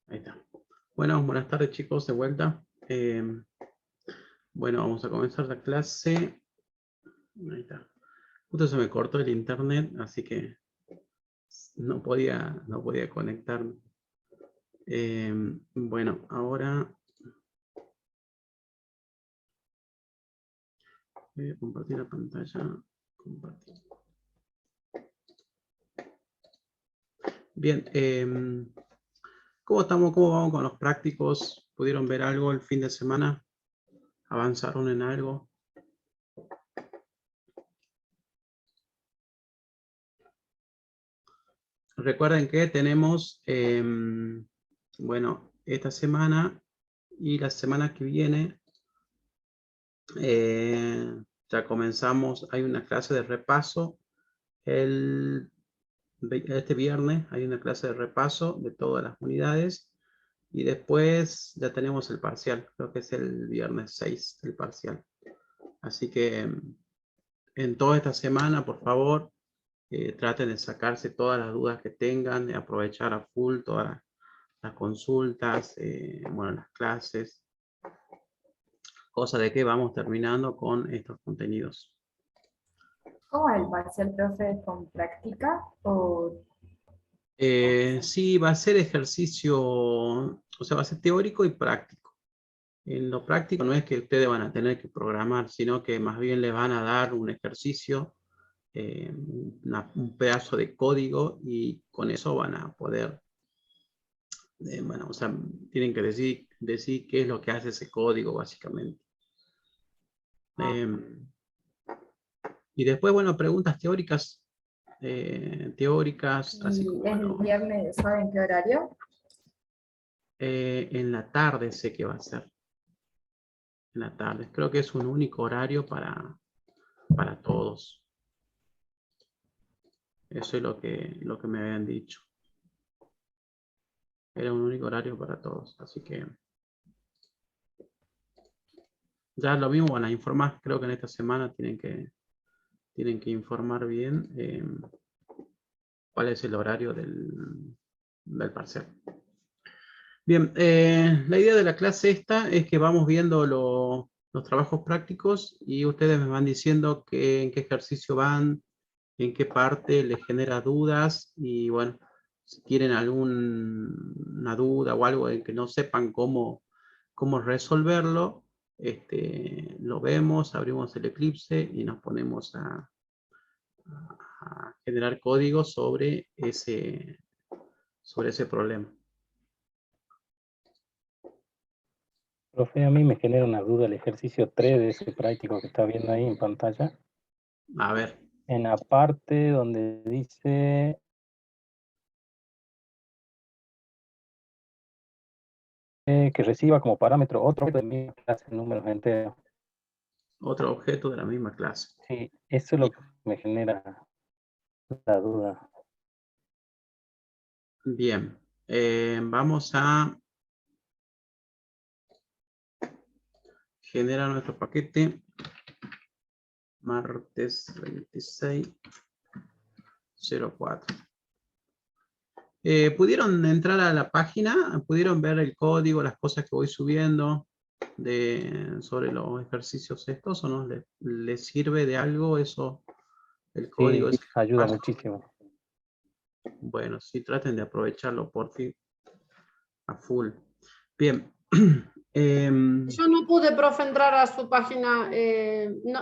Ahí está. Bueno, buenas tardes chicos, de vuelta. Bueno, vamos a comenzar la clase. Ahí está. Justo se me cortó el internet, así que no podía conectarme. Bueno, ahora voy a compartir la pantalla. Compartir. Bien, ¿cómo estamos? ¿Cómo vamos con los prácticos? ¿Pudieron ver algo el fin de semana? ¿Avanzaron en algo? Recuerden que tenemos, bueno, esta semana y la semana que viene ya comenzamos, hay una clase de repaso. Este viernes hay una clase de repaso de todas las unidades y después ya tenemos el parcial, creo que es el viernes 6 el parcial. Así que en toda esta semana, por favor, traten de sacarse todas las dudas que tengan, de aprovechar a full todas las consultas, bueno, las clases, cosa de que vamos terminando con estos contenidos. ¿Cómo es el parcial, profe? ¿Con práctica o...? Sí, va a ser ejercicio, o sea, va a ser teórico y práctico. En lo práctico no es que ustedes van a tener que programar, sino que más bien les van a dar un ejercicio, un pedazo de código y con eso van a poder, bueno, o sea, tienen que decir qué es lo que hace ese código básicamente. Y después, bueno, preguntas teóricas, así ¿Y como, es el bueno, viernes, saben qué horario? en la tarde sé que va a ser. En la tarde. Creo que es un único horario para todos. Eso es lo que me habían dicho. Era un único horario para todos. Así que ya lo mismo van a informar. Creo que en esta semana tienen que informar bien cuál es el horario del parcial. Bien, la idea de la clase esta es que vamos viendo los trabajos prácticos y ustedes me van diciendo en qué ejercicio van, en qué parte les genera dudas y bueno, si tienen alguna duda o algo en que no sepan cómo resolverlo, lo vemos, abrimos el Eclipse y nos ponemos a generar código sobre ese problema. Profe, a mí me genera una duda el ejercicio 3 de ese práctico que está viendo ahí en pantalla. A ver. En la parte donde dice que reciba como parámetro otro objeto de la misma clase en números enteros. Otro objeto de la misma clase. Sí, eso es lo que me genera la duda. Bien, vamos a generar nuestro paquete. Martes 2604. ¿Pudieron entrar a la página? ¿Pudieron ver el código, las cosas que voy subiendo sobre los ejercicios estos o no? ¿Les sirve de algo eso? El código Sí, ese. ayuda muchísimo. Bueno, sí, traten de aprovecharlo por fin a full. Bien. Yo no pude, profe, entrar a su página.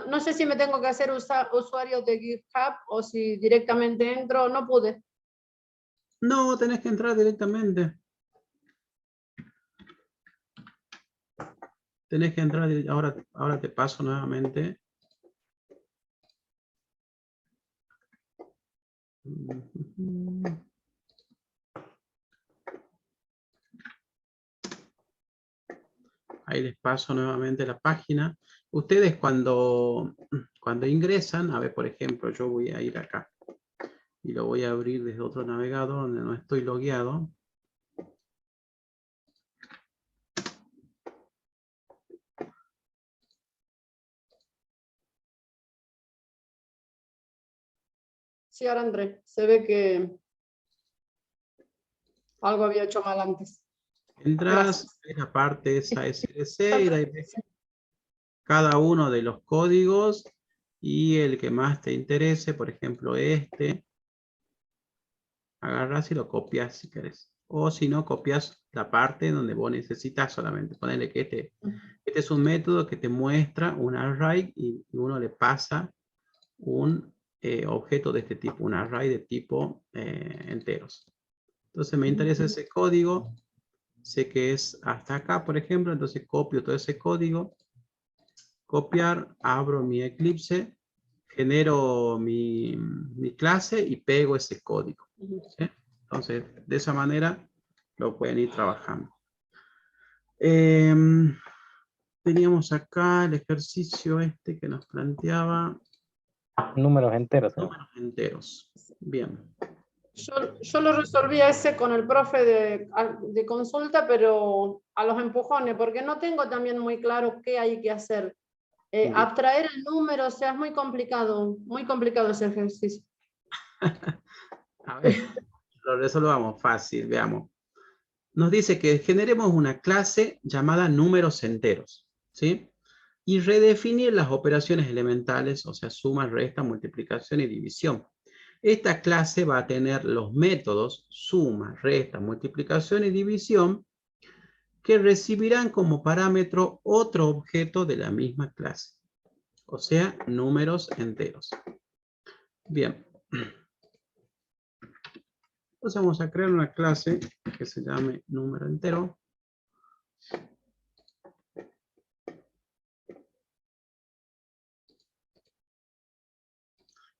No sé si me tengo que hacer usuario de GitHub o si directamente entro. No pude. No, tenés que entrar directamente. Tenés que entrar, ahora te paso nuevamente. Ahí les paso nuevamente la página. Ustedes cuando ingresan, a ver, por ejemplo, yo voy a ir acá y lo voy a abrir desde otro navegador donde no estoy logueado. Sí, ahora entré. Se ve que algo había hecho mal antes. Entras, ves la parte esa SLC y de ahí ves cada uno de los códigos y el que más te interese, por ejemplo este, agarras y lo copias si querés. O si no, copias la parte donde vos necesitas solamente. Ponele que este es un método que te muestra un array y uno le pasa un objeto de este tipo, un array de tipo enteros. Entonces me interesa ese código, sé que es hasta acá, por ejemplo, entonces copio todo ese código, copiar, abro mi Eclipse, genero mi clase y pego ese código. ¿Sí? Entonces, de esa manera lo pueden ir trabajando. Teníamos acá el ejercicio este que nos planteaba. Números enteros. Números enteros. Bien. Yo lo resolví a ese con el profe de consulta, pero a los empujones, porque no tengo también muy claro qué hay que hacer. Abstraer el número, o sea, es muy complicado ese ejercicio. A ver, lo resolvamos fácil, veamos. Nos dice que generemos una clase llamada números enteros, ¿sí? Y redefinir las operaciones elementales, o sea, suma, resta, multiplicación y división. Esta clase va a tener los métodos suma, resta, multiplicación y división que recibirán como parámetro otro objeto de la misma clase, o sea, números enteros. Bien. Entonces vamos a crear una clase que se llame número entero.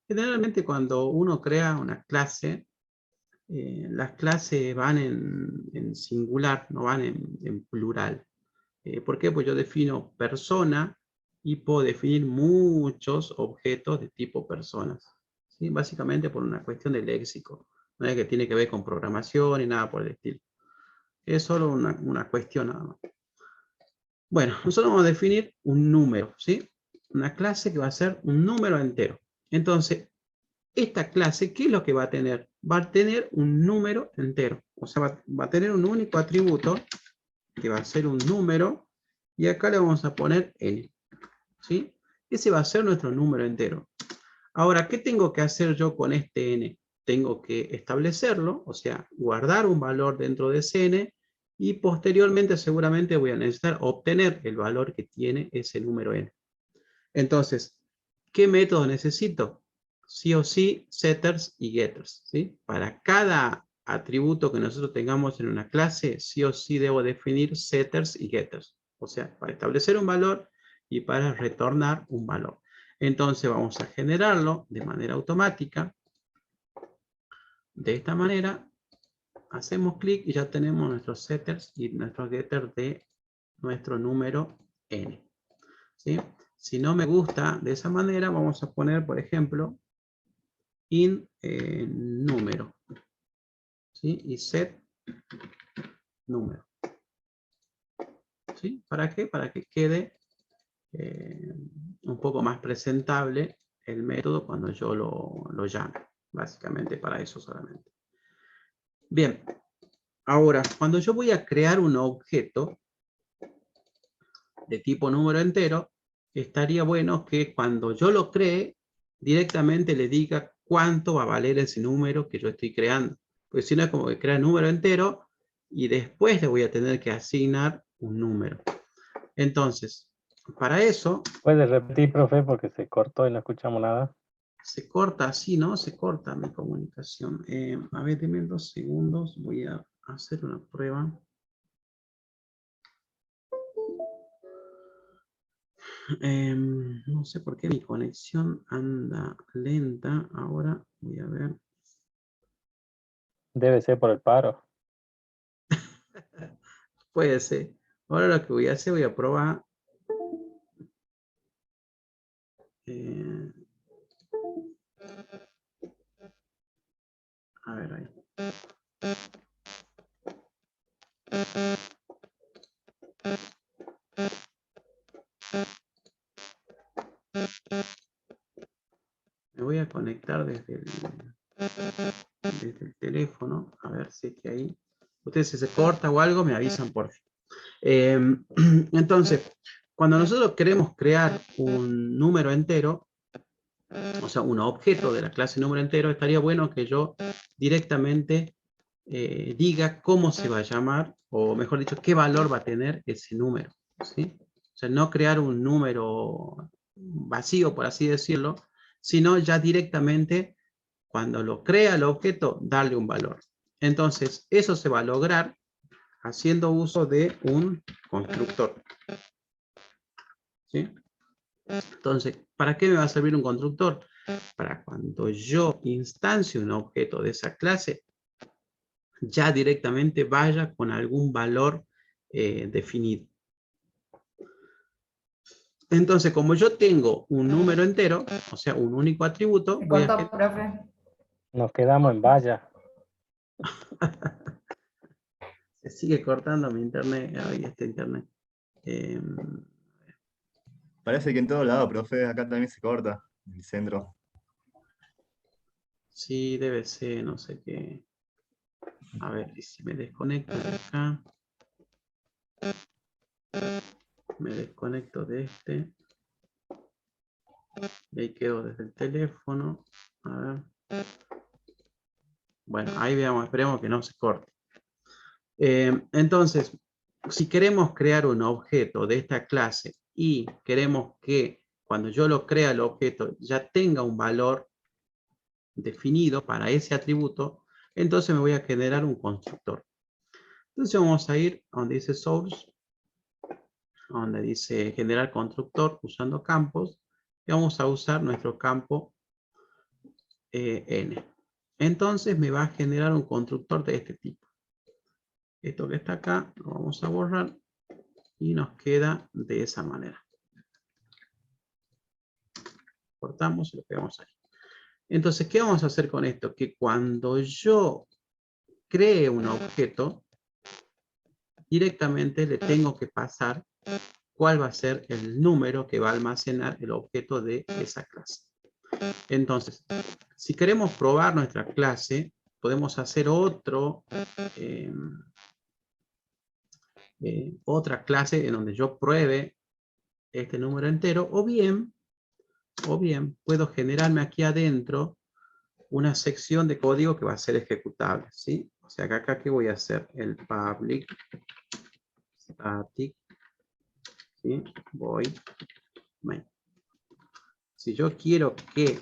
Generalmente cuando uno crea una clase, las clases van en singular, no van en plural. ¿Por qué? Pues yo defino persona y puedo definir muchos objetos de tipo personas. ¿Sí? Básicamente por una cuestión de léxico. No es que tiene que ver con programación ni nada por el estilo. Es solo una cuestión nada más. Bueno, nosotros vamos a definir un número, ¿sí? Una clase que va a ser un número entero. Entonces, esta clase, ¿qué es lo que va a tener? Va a tener un número entero. O sea, va a tener un único atributo, que va a ser un número, y acá le vamos a poner n. ¿Sí? Ese va a ser nuestro número entero. Ahora, ¿qué tengo que hacer yo con este n? Tengo que establecerlo, o sea, guardar un valor dentro de ese n, y posteriormente seguramente voy a necesitar obtener el valor que tiene ese número n. Entonces, ¿qué método necesito? Sí o sí, setters y getters, ¿sí? Para cada atributo que nosotros tengamos en una clase, sí o sí debo definir setters y getters. O sea, para establecer un valor y para retornar un valor. Entonces vamos a generarlo de manera automática. De esta manera, hacemos clic y ya tenemos nuestros setters y nuestros getters de nuestro número n. ¿Sí? Si no me gusta de esa manera, vamos a poner, por ejemplo, in número. ¿Sí? Y set número. ¿Sí? ¿Para qué? Para que quede un poco más presentable el método cuando yo lo llame. Básicamente para eso solamente. Bien. Ahora, cuando yo voy a crear un objeto de tipo número entero, estaría bueno que cuando yo lo cree, directamente le diga cuánto va a valer ese número que yo estoy creando. Porque si no es como que crea el número entero y después le voy a tener que asignar un número. Entonces, para eso... ¿Puede repetir, profe? Porque se cortó y no escuchamos nada. Se corta así, ¿no? Se corta mi comunicación. A ver, denme 2 segundos. Voy a hacer una prueba. No sé por qué mi conexión anda lenta. Ahora voy a ver. Debe ser por el paro. Puede ser. Ahora lo que voy a hacer, voy a probar. A ver ahí. Me voy a conectar desde el teléfono. A ver si es que ahí Ustedes si se corta o algo, me avisan por fin. Entonces, cuando nosotros queremos crear un número entero, o sea, un objeto de la clase número entero, estaría bueno que yo directamente diga cómo se va a llamar, o mejor dicho, qué valor va a tener ese número, ¿sí? O sea, no crear un número vacío, por así decirlo, sino ya directamente, cuando lo crea el objeto, darle un valor. Entonces, eso se va a lograr haciendo uso de un constructor, ¿sí? Entonces, ¿para qué me va a servir un constructor? Para cuando yo instancie un objeto de esa clase, ya directamente vaya con algún valor definido. Entonces, como yo tengo un número entero, o sea, un único atributo, Se voy a... cortó, profe. Nos quedamos en valla. Se sigue cortando mi internet, ahí está internet. Parece que en todo lado, profe, acá también se corta, en el centro. Sí, debe ser, no sé qué. A ver, y si me desconecto de acá. Me desconecto de este. Y ahí quedo desde el teléfono. A ver. Bueno, ahí veamos, esperemos que no se corte. Entonces, si queremos crear un objeto de esta clase y queremos que cuando yo lo crea el objeto ya tenga un valor definido para ese atributo, entonces me voy a generar un constructor. Entonces vamos a ir a donde dice source, donde dice generar constructor usando campos, y vamos a usar nuestro campo n. Entonces me va a generar un constructor de este tipo. Esto que está acá lo vamos a borrar y nos queda de esa manera. Cortamos y lo pegamos ahí. Entonces, ¿qué vamos a hacer con esto? Que cuando yo cree un objeto, directamente le tengo que pasar cuál va a ser el número que va a almacenar el objeto de esa clase. Entonces, si queremos probar nuestra clase, podemos hacer otra clase en donde yo pruebe este número entero, o bien puedo generarme aquí adentro una sección de código que va a ser ejecutable, ¿sí? O sea, acá ¿qué voy a hacer? El public static, ¿sí? Void main. Si yo quiero que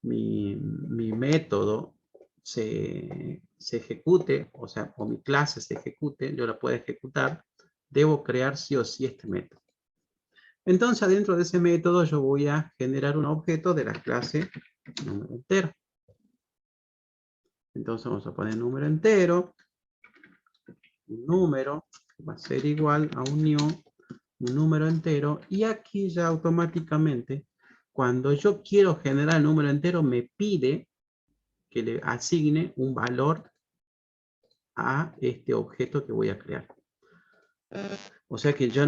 mi método se ejecute, o sea, o mi clase se ejecute, yo la puedo ejecutar, debo crear sí o sí este método. Entonces, dentro de ese método, yo voy a generar un objeto de la clase número entero. Entonces, vamos a poner número entero, un número, va a ser igual a un número entero, y aquí ya automáticamente, cuando yo quiero generar el número entero, me pide que le asigne un valor a este objeto que voy a crear. O sea que yo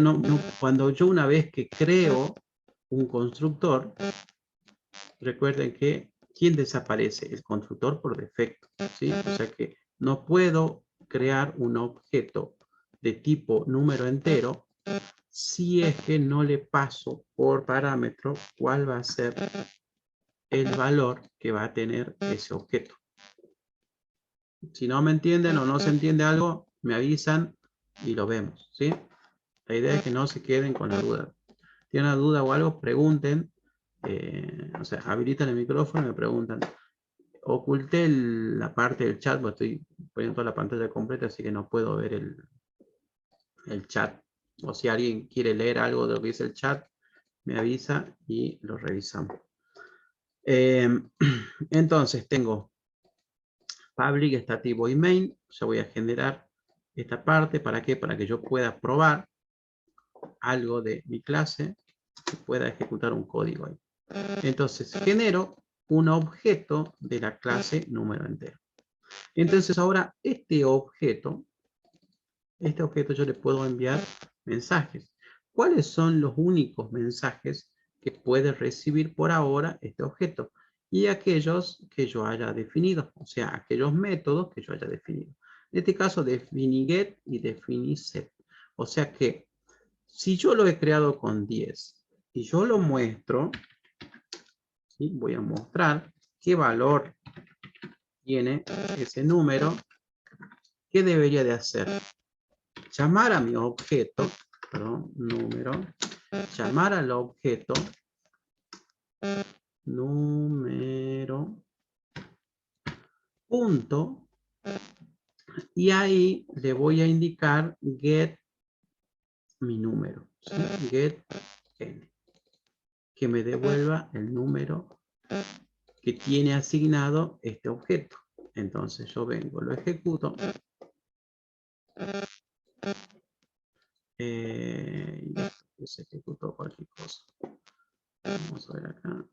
cuando yo una vez que creo un constructor, recuerden que ¿quién desaparece? El constructor por defecto, ¿sí? O sea que no puedo crear un objeto de tipo número entero si es que no le paso por parámetro cuál va a ser el valor que va a tener ese objeto. Si no me entienden o no se entiende algo, me avisan y lo vemos, ¿sí? La idea es que no se queden con la duda. ¿Tienen una duda o algo? Pregunten. O sea, habilitan el micrófono y me preguntan. Oculté la parte del chat, porque estoy poniendo toda la pantalla completa, así que no puedo ver el chat. O si alguien quiere leer algo de lo que dice el chat, me avisa y lo revisamos. Entonces tengo public, static, void main. Ya voy a generar esta parte. ¿Para qué? Para que yo pueda probar algo de mi clase y pueda ejecutar un código ahí. Entonces genero un objeto de la clase número entero. Entonces ahora este objeto yo le puedo enviar mensajes. ¿Cuáles son los únicos mensajes que puede recibir por ahora este objeto? Y aquellos que yo haya definido, o sea, aquellos métodos que yo haya definido. En este caso defini get y defini set. O sea que si yo lo he creado con 10 y yo lo muestro, ¿sí? Voy a mostrar qué valor tiene ese número, ¿qué debería de hacer? Llamar a mi objeto, perdón, número, llamar al objeto número punto, y ahí le voy a indicar get mi número, ¿sí? Get n, que me devuelva el número que tiene asignado este objeto. Entonces yo vengo, lo ejecuto. Y se ejecutó cualquier cosa. Vamos a ver acá.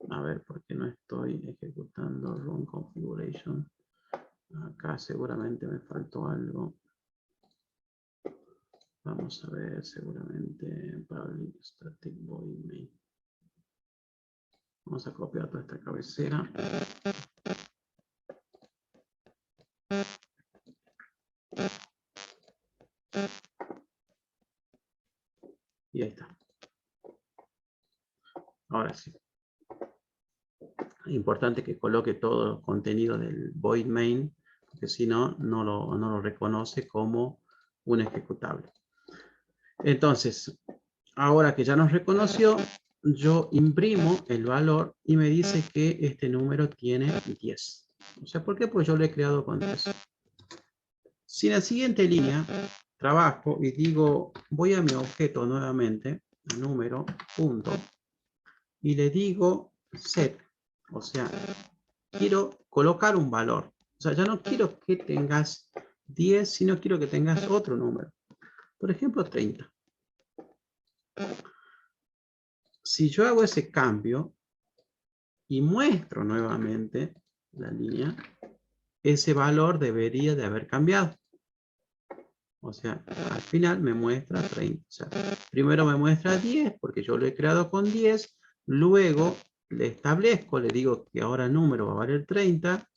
A ver, ¿por qué no estoy ejecutando run configuration? Acá seguramente me faltó algo. Vamos a ver, seguramente public static void main. Vamos a copiar toda esta cabecera. Y ahí está. Ahora sí. Es importante que coloque todo el contenido del void main, porque si no, no lo reconoce como un ejecutable. Entonces, ahora que ya nos reconoció, yo imprimo el valor y me dice que este número tiene 10. O sea, ¿por qué? Pues yo lo he creado con 10. Si en la siguiente línea trabajo y digo, voy a mi objeto nuevamente, número, punto, y le digo set, o sea, quiero colocar un valor. O sea, ya no quiero que tengas 10, sino quiero que tengas otro número. Por ejemplo, 30. Si yo hago ese cambio y muestro nuevamente la línea, ese valor debería de haber cambiado. O sea, al final me muestra 30. O sea, primero me muestra 10 porque yo lo he creado con 10. Luego le establezco, le digo que ahora el número va a valer 30.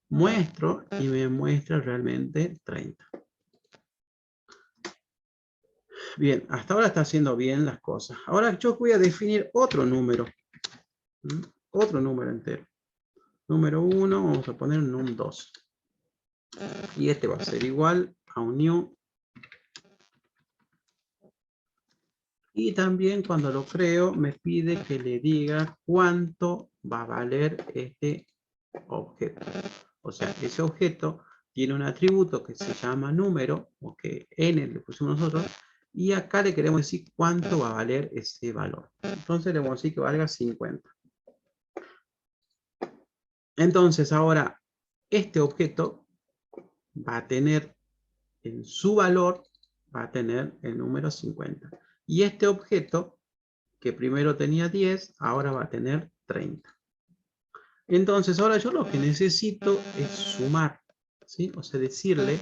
Muestro y me muestra realmente 30. Bien, hasta ahora está haciendo bien las cosas. Ahora yo voy a definir otro número. Otro número entero. Número 1, vamos a poner un num2. Y este va a ser igual a un new. Y también cuando lo creo me pide que le diga cuánto va a valer este objeto. O sea, ese objeto tiene un atributo que se llama número, o que n le pusimos nosotros, y acá le queremos decir cuánto va a valer ese valor. Entonces le vamos a decir que valga 50. Entonces ahora este objeto va a tener en su valor, va a tener el número 50. Y este objeto, que primero tenía 10, ahora va a tener 30. Entonces ahora yo lo que necesito es sumar, ¿sí? O sea, decirle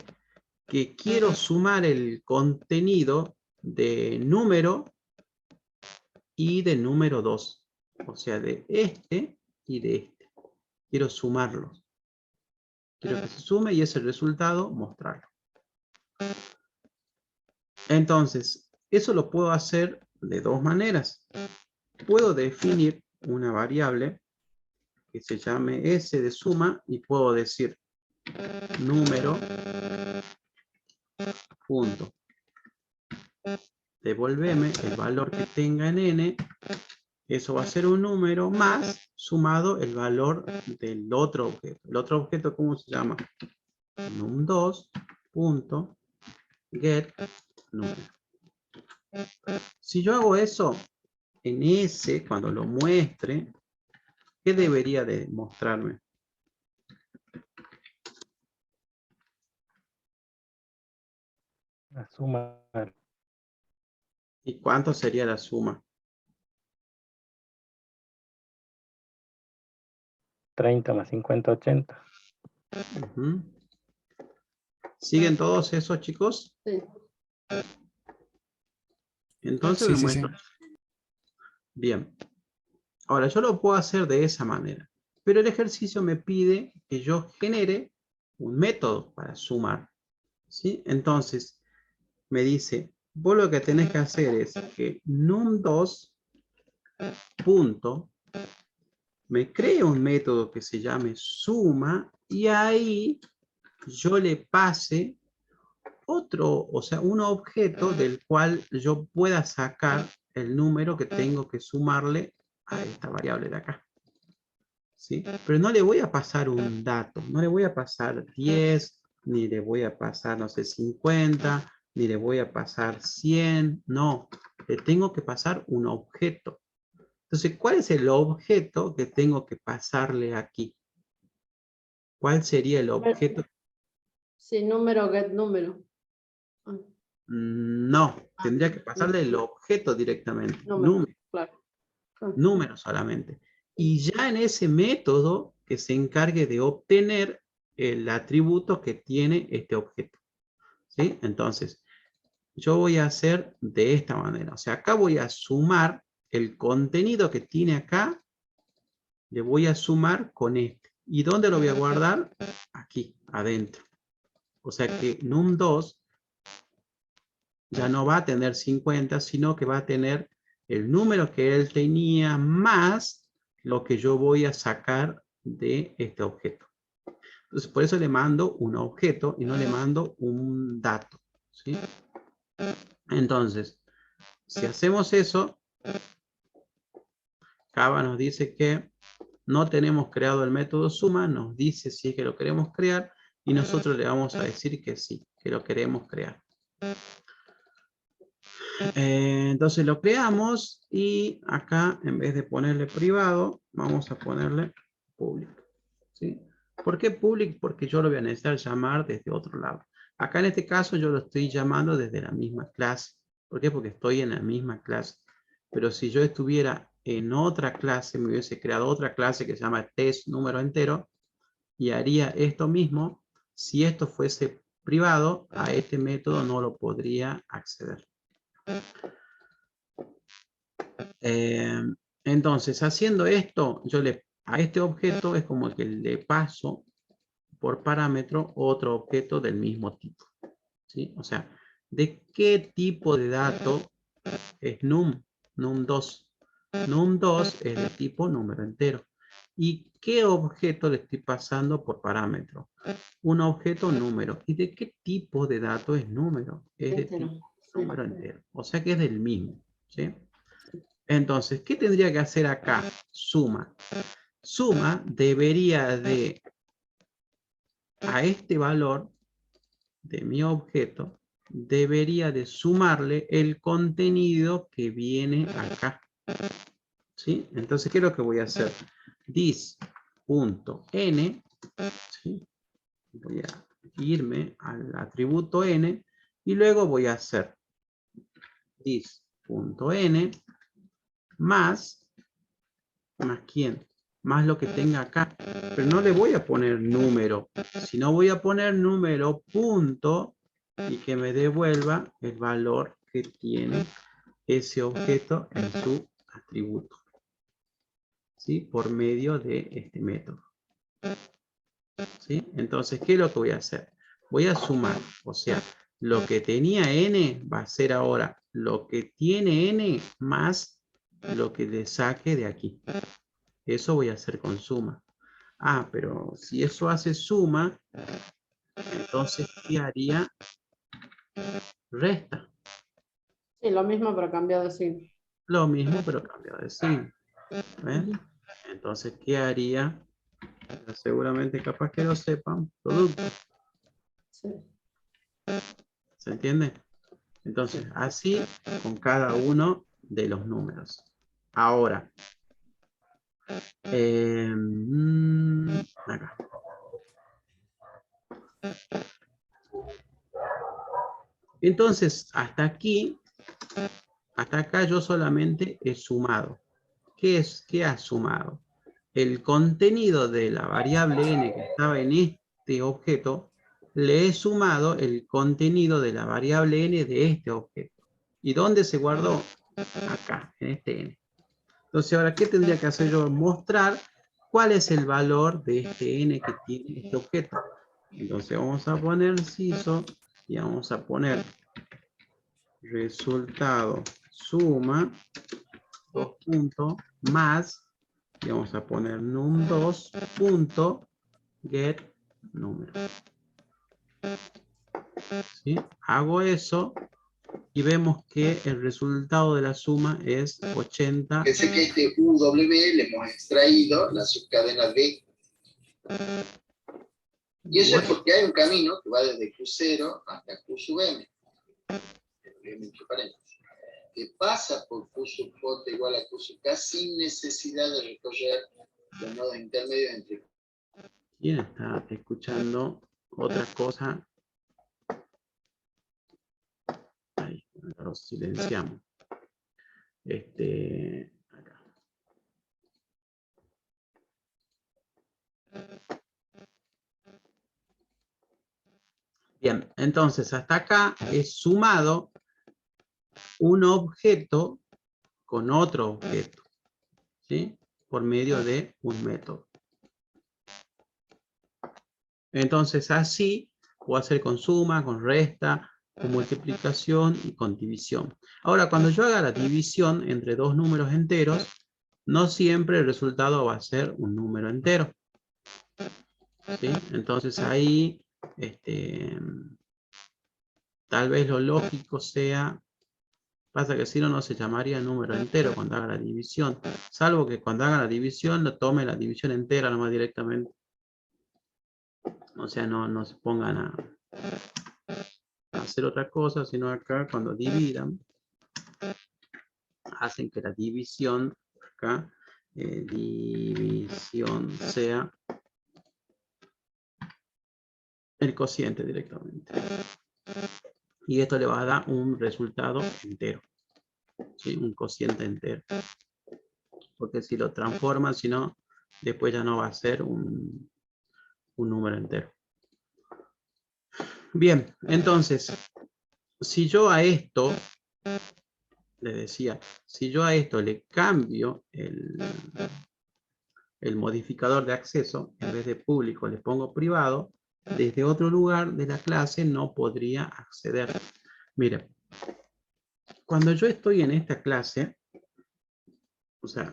que quiero sumar el contenido de número y de número 2. O sea, de este y de este. Quiero sumarlos. Quiero que se sume y ese resultado mostrarlo. Entonces, eso lo puedo hacer de dos maneras. Puedo definir una variable que se llame s de suma y puedo decir número punto. Devolveme el valor que tenga en n. Eso va a ser un número más sumado el valor del otro objeto. El otro objeto, ¿cómo se llama? Num2 punto get número. Si yo hago eso en S, cuando lo muestre, ¿qué debería de mostrarme? La suma. ¿Y cuánto sería la suma? 30 más 50, 80. Uh-huh. ¿Siguen todos esos, chicos? Sí. Entonces Sí, me sí, muestro. sí. Bien. Ahora, yo lo puedo hacer de esa manera, pero el ejercicio me pide que yo genere un método para sumar, ¿sí? Entonces, me dice, vos lo que tenés que hacer es que num2 punto me cree un método que se llame suma y ahí yo le pase otro, o sea, un objeto del cual yo pueda sacar el número que tengo que sumarle a esta variable de acá. ¿Sí? Pero no le voy a pasar un dato, no le voy a pasar 10, ni le voy a pasar, no sé, 50, ni le voy a pasar 100, no, le tengo que pasar un objeto. Entonces, ¿cuál es el objeto que tengo que pasarle aquí? ¿Cuál sería el objeto? Sí, número, get número. Ah, No, tendría que pasarle el objeto directamente, número, claro. Ah, número solamente. Y ya en ese método que se encargue de obtener el atributo que tiene este objeto. ¿Sí? Entonces, yo voy a hacer de esta manera. O sea, acá voy a sumar el contenido que tiene acá, le voy a sumar con este. ¿Y dónde lo voy a guardar? Aquí, adentro. O sea que num2 ya no va a tener 50, sino que va a tener el número que él tenía más lo que yo voy a sacar de este objeto. Entonces, por eso le mando un objeto y no le mando un dato. ¿Sí? Entonces, si hacemos eso, Java nos dice que no tenemos creado el método suma, nos dice si es que lo queremos crear y nosotros le vamos a decir que sí, que lo queremos crear. Entonces lo creamos y acá en vez de ponerle privado, vamos a ponerle público. ¿Sí? ¿Por qué public? Porque yo lo voy a necesitar llamar desde otro lado. Acá en este caso yo lo estoy llamando desde la misma clase. ¿Por qué? Porque estoy en la misma clase. Pero si yo estuviera en otra clase, me hubiese creado otra clase que se llama test número entero y haría esto mismo. Si esto fuese privado, a este método no lo podría acceder. Entonces, haciendo esto, a este objeto es como que le paso por parámetro otro objeto del mismo tipo. ¿Sí? O sea, ¿de qué tipo de dato es num? Num2. Num2 es de tipo número entero. ¿Y qué objeto le estoy pasando por parámetro? Un objeto número. ¿Y de qué tipo de dato es número? Es de entero. tipo número entero. O sea que es del mismo. ¿Sí? Entonces, ¿qué tendría que hacer acá? Suma. Suma debería de, a este valor de mi objeto, debería de sumarle el contenido que viene acá. ¿Sí? Entonces, ¿qué es lo que voy a hacer? This.n, ¿sí? Voy a irme al atributo n y luego voy a hacer this.n más quién, más lo que tenga acá. Pero no le voy a poner número, sino voy a poner número punto y que me devuelva el valor que tiene ese objeto en su atributo. ¿Sí? Por medio de este método. ¿Sí? Entonces, ¿qué es lo que voy a hacer? Voy a sumar, o sea, lo que tenía n va a ser ahora lo que tiene n más lo que le saque de aquí. Eso voy a hacer con suma. Ah, pero si eso hace suma, entonces, ¿qué haría? Resta. Sí, lo mismo pero cambiado de signo. Lo mismo, pero cambiado de signo. ¿Ven? Entonces, ¿qué haría? Seguramente capaz que lo sepan. Producto. Sí. ¿Se entiende? Entonces, así con cada uno de los números. Ahora, acá. Entonces, hasta acá yo solamente he sumado. ¿Qué ha sumado? El contenido de la variable n que estaba en este objeto, le he sumado el contenido de la variable n de este objeto. ¿Y dónde se guardó? Acá, en este n. Entonces, ahora, ¿qué tendría que hacer yo? Mostrar cuál es el valor de este n que tiene este objeto. Entonces, vamos a poner inciso y vamos a poner resultado suma, 2 puntos, más, y vamos a poner num2 punto get número. ¿Sí? Hago eso y vemos que el resultado de la suma es 80. Fíjense que este UW le hemos extraído la subcadena B. Y eso es porque hay un camino que va desde Q0 hasta Q sub M. Entre paréntesis, que pasa por Q sub J igual a Q sub K sin necesidad de recorrer los nodos intermedios entre. ¿Quién está escuchando otra cosa? Ahí, lo silenciamos. Acá. Bien, entonces hasta acá es sumado un objeto con otro objeto, ¿sí? Por medio de un método. Entonces así puedo hacer con suma, con resta, con multiplicación y con división. Ahora, cuando yo haga la división entre dos números enteros, no siempre el resultado va a ser un número entero. ¿Sí? Entonces ahí, tal vez lo lógico sea, pasa que si no, no se llamaría número entero cuando haga la división. Salvo que cuando haga la división, lo tome la división entera nomás directamente. O sea, no se pongan a hacer otra cosa, sino acá cuando dividan, hacen que la división, acá, división sea el cociente directamente. Y esto le va a dar un resultado entero, ¿sí? Un cociente entero. Porque si lo transforman, si no, después ya no va a ser un número entero. Bien, entonces, si yo a esto, les decía, si yo a esto le cambio el modificador de acceso, en vez de público le pongo privado, desde otro lugar de la clase no podría acceder. Mira, cuando yo estoy en esta clase, o sea,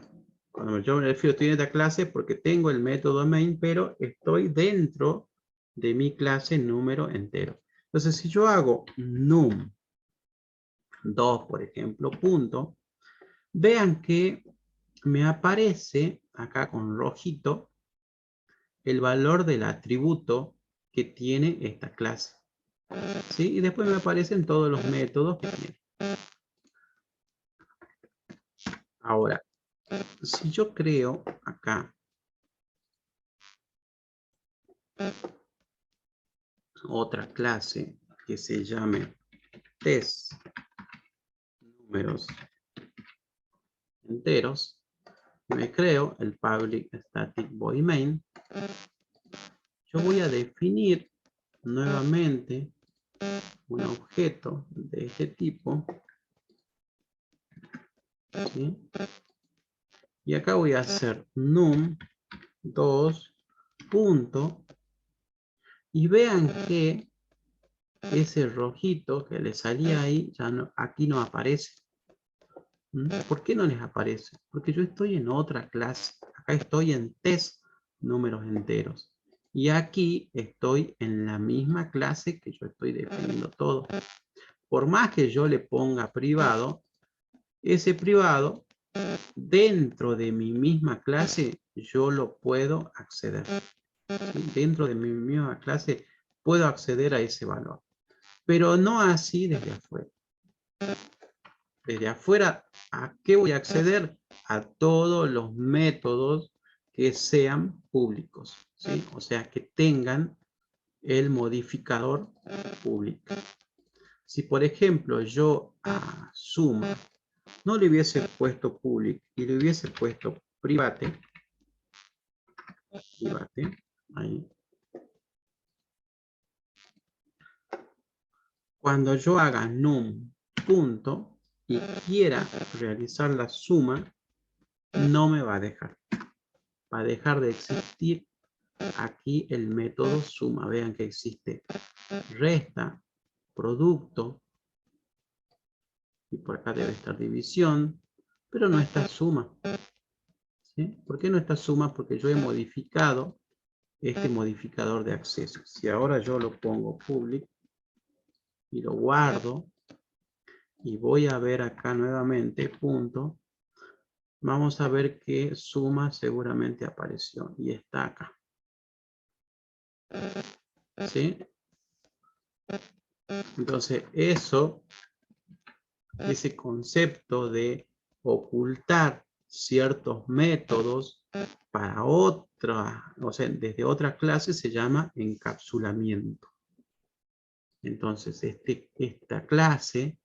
cuando yo me refiero estoy en esta clase porque tengo el método main, pero estoy dentro de mi clase número entero. Entonces, si yo hago num 2, por ejemplo, punto, vean que me aparece acá con rojito el valor del atributo que tiene esta clase. ¿Sí? Y después me aparecen todos los métodos que tiene. Ahora, si yo creo acá otra clase que se llame test números enteros, me creo el public static void main, yo voy a definir nuevamente un objeto de este tipo, ¿sí? Y acá voy a hacer num 2 punto, y vean que ese rojito que le salía ahí, ya no, aquí no aparece. ¿Por qué no les aparece? Porque yo estoy en otra clase. Acá estoy en test números enteros. Y aquí estoy en la misma clase que yo estoy definiendo todo. Por más que yo le ponga privado, ese privado, dentro de mi misma clase, yo lo puedo acceder. ¿Sí? Dentro de mi misma clase, puedo acceder a ese valor. Pero no así desde afuera. Desde afuera, ¿a qué voy a acceder? A todos los métodos que sean públicos, ¿sí? O sea, que tengan el modificador público. Si, por ejemplo, yo a suma no le hubiese puesto public y le hubiese puesto private, ahí. Cuando yo haga num punto y quiera realizar la suma, no me va a dejar. Va a dejar de existir aquí el método suma. Vean que existe resta, producto, y por acá debe estar división, pero no está suma. ¿Sí? ¿Por qué no está suma? Porque yo he modificado este modificador de acceso. Si ahora yo lo pongo public y lo guardo y voy a ver acá nuevamente punto, vamos a ver que suma seguramente apareció y está acá. ¿Sí? Entonces ese concepto de ocultar ciertos métodos para otra, o sea, desde otra clase se llama encapsulamiento. Entonces, esta clase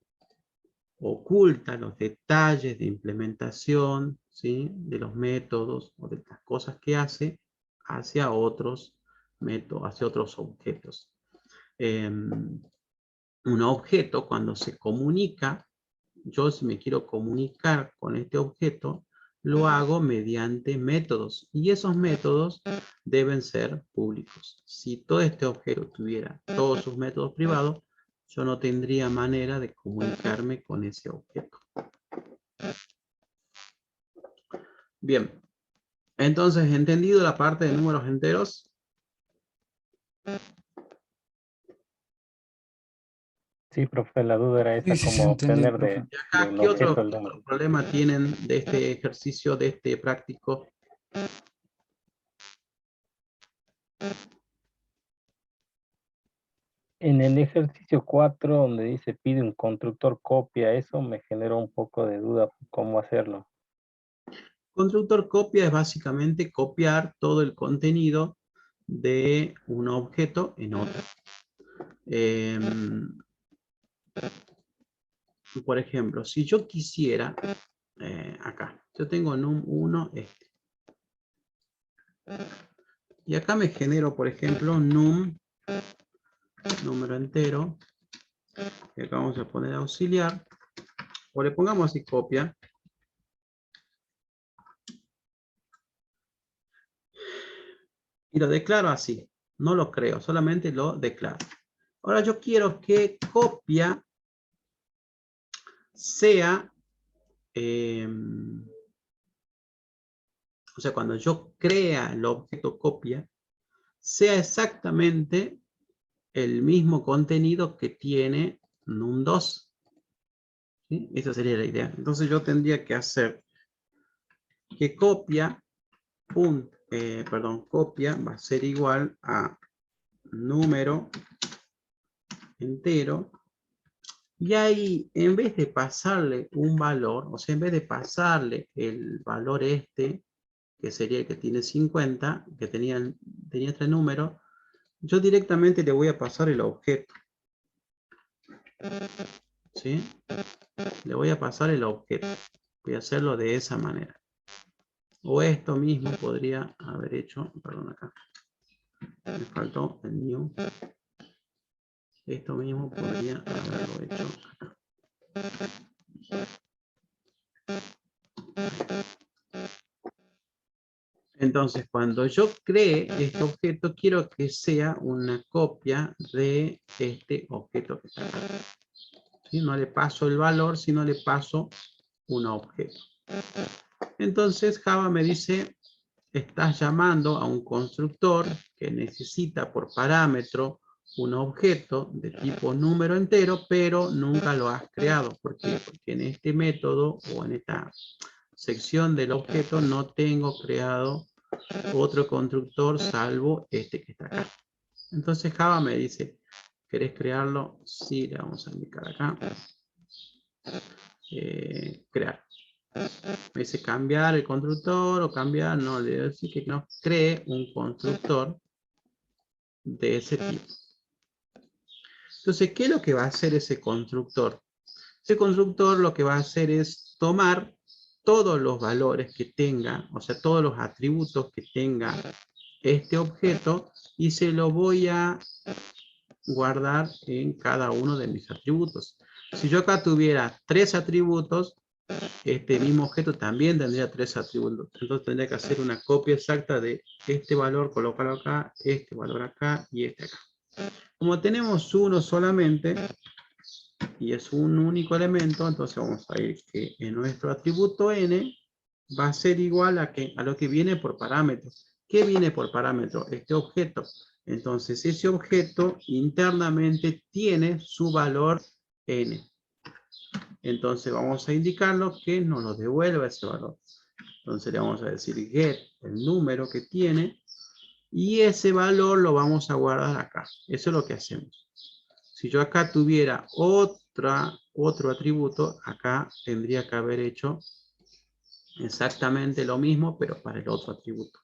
oculta los detalles de implementación, ¿sí?, de los métodos o de las cosas que hace hacia otros métodos, hacia otros objetos. Un objeto, cuando se comunica, yo si me quiero comunicar con este objeto, lo hago mediante métodos. Y esos métodos deben ser públicos. Si todo este objeto tuviera todos sus métodos privados, yo no tendría manera de comunicarme con ese objeto. Bien. Entonces, ¿entendido la parte de números enteros? Sí, profe, la duda era esa, Sí, cómo entendí, obtener profe. de Acá, un ¿qué objeto otro el número. problema tienen de este ejercicio, de este práctico? En el ejercicio 4, donde dice pide un constructor copia, eso me generó un poco de duda cómo hacerlo. Constructor copia es básicamente copiar todo el contenido de un objeto en otro. Por ejemplo, si yo quisiera, acá, yo tengo num1 este. Y acá me genero, por ejemplo, num, número entero. Y acá vamos a poner auxiliar. O le pongamos así copia. Y lo declaro así. No lo creo, solamente lo declaro. Ahora yo quiero que copia sea, o sea, cuando yo crea el objeto copia, sea exactamente el mismo contenido que tiene num2. ¿Sí? Esa sería la idea. Entonces yo tendría que hacer que copia, copia va a ser igual a número entero. Y ahí, en vez de pasarle un valor, o sea, en vez de pasarle el valor este, que sería el que tiene 50, que tenía este número, yo directamente le voy a pasar el objeto. ¿Sí? Le voy a pasar el objeto. Voy a hacerlo de esa manera. O esto mismo podría haber hecho, perdón acá. Me faltó el new. Esto mismo podría haberlo hecho acá. Entonces, cuando yo cree este objeto, quiero que sea una copia de este objeto que está acá. ¿Sí? No le paso el valor, sino le paso un objeto. Entonces, Java me dice, estás llamando a un constructor que necesita por parámetro un objeto de tipo número entero, pero nunca lo has creado. ¿Por qué? Porque en este método o en esta sección del objeto no tengo creado otro constructor salvo este que está acá. Entonces Java me dice, ¿querés crearlo? Sí, le vamos a indicar acá. Crear. Me dice cambiar el constructor o cambiar, no, le voy a decir que no, cree un constructor de ese tipo. Entonces, ¿qué es lo que va a hacer ese constructor? Ese constructor lo que va a hacer es tomar todos los valores que tenga, o sea, todos los atributos que tenga este objeto y se lo voy a guardar en cada uno de mis atributos. Si yo acá tuviera 3 atributos, este mismo objeto también tendría 3 atributos. Entonces tendría que hacer una copia exacta de este valor, colocarlo acá, este valor acá y este acá. Como tenemos uno solamente, y es un único elemento, entonces vamos a ir que en nuestro atributo n va a ser igual a lo que viene por parámetro. ¿Qué viene por parámetro? Este objeto. Entonces ese objeto internamente tiene su valor n. Entonces vamos a indicarlo que nos lo devuelva ese valor. Entonces le vamos a decir get el número que tiene y ese valor lo vamos a guardar acá. Eso es lo que hacemos. Si yo acá tuviera otro atributo, acá tendría que haber hecho exactamente lo mismo, pero para el otro atributo.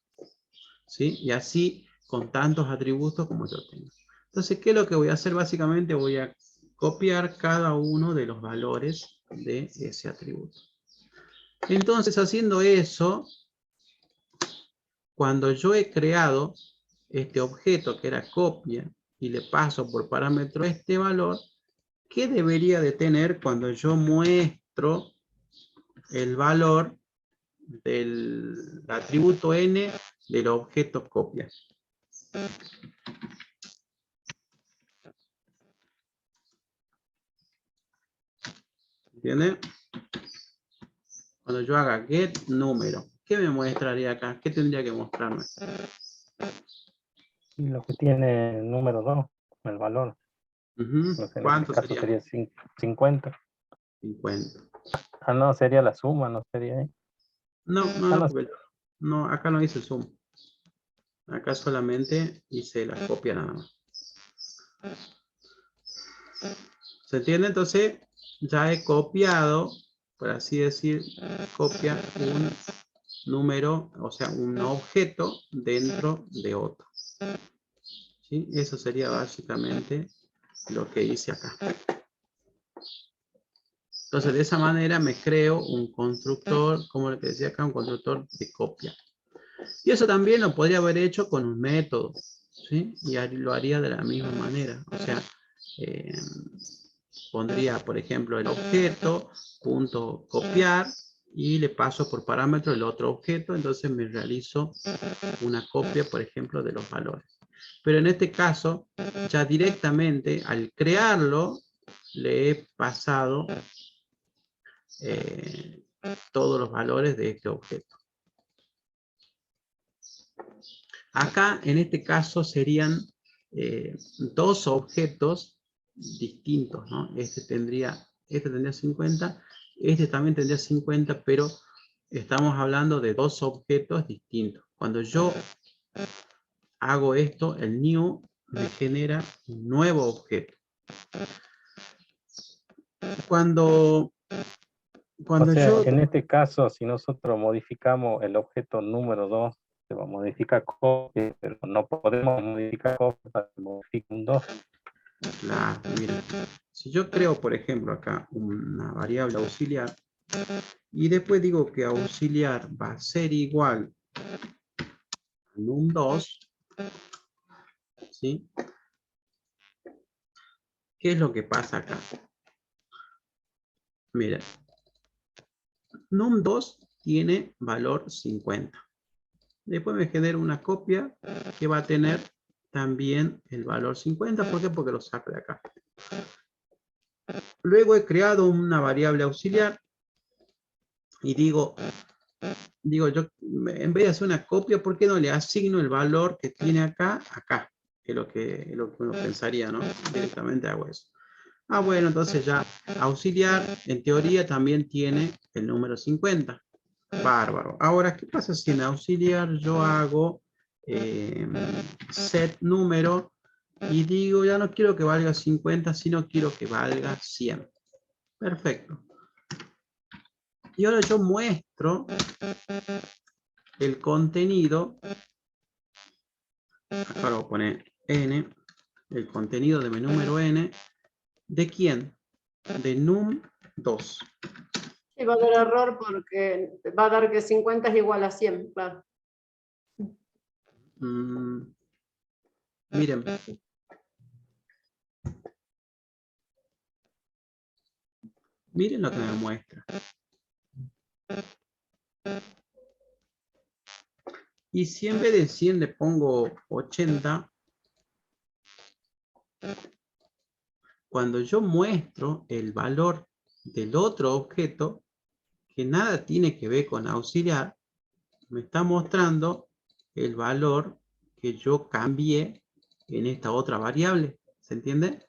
¿Sí? Y así con tantos atributos como yo tengo. Entonces, ¿qué es lo que voy a hacer? Básicamente voy a copiar cada uno de los valores de ese atributo. Entonces, haciendo eso, cuando yo he creado este objeto que era copia y le paso por parámetro este valor, ¿qué debería de tener cuando yo muestro el valor del atributo n del objeto copia? ¿Entienden? Cuando yo haga get número, ¿qué me mostraría acá? ¿Qué tendría que mostrarme? Y lo que tiene el número 2, el valor. Pues en este ¿Cuánto caso sería? sería 50. 50. Ah, no, sería la suma, no sería ahí. No, Ah, no, porque no, acá no hice zoom. Acá solamente hice la copia nada más. ¿Se entiende? Entonces, ya he copiado, por así decir, copia un número, o sea, un objeto dentro de otro. ¿Sí? Eso sería básicamente lo que hice acá. Entonces, de esa manera me creo un constructor, como lo que decía acá, un constructor de copia. Y eso también lo podría haber hecho con un método, ¿sí? Y lo haría de la misma manera. O sea, pondría, por ejemplo, el objeto, punto copiar, y le paso por parámetro el otro objeto, entonces me realizo una copia, por ejemplo, de los valores. Pero en este caso, ya directamente, al crearlo, le he pasado todos los valores de este objeto. Acá, en este caso, serían dos objetos distintos, ¿no? Este tendría 50, este también tendría 50, pero estamos hablando de dos objetos distintos. Cuando yo hago esto, el new me genera un nuevo objeto. Cuando o sea, yo... en este caso, si nosotros modificamos el objeto número 2, se va a modificar copia, pero no podemos modificar copia para que modifique un 2. Claro, mira, si yo creo, por ejemplo, acá una variable auxiliar y después digo que auxiliar va a ser igual a num2, ¿sí? ¿Qué es lo que pasa acá? Mira, num2 tiene valor 50. Después me genero una copia que va a tener también el valor 50. ¿Por qué? Porque lo saco de acá. Luego he creado una variable auxiliar y digo yo, en vez de hacer una copia, ¿por qué no le asigno el valor que tiene acá, acá? Que es lo que uno pensaría, ¿no? Directamente hago eso. Ah, bueno, entonces ya auxiliar, en teoría, también tiene el número 50. Bárbaro. Ahora, ¿qué pasa si en auxiliar yo hago set número y digo, ya no quiero que valga 50, sino quiero que valga 100? Perfecto. Y ahora yo muestro el contenido, acá lo voy a poner n, el contenido de mi número n, ¿de quién? De num2. Y va a dar error porque va a dar que 50 es igual a 100, claro. Miren. Miren lo que me muestra. Y si en vez de 100 le pongo 80, cuando yo muestro el valor del otro objeto, que nada tiene que ver con auxiliar, me está mostrando el valor que yo cambié en esta otra variable. ¿Se entiende?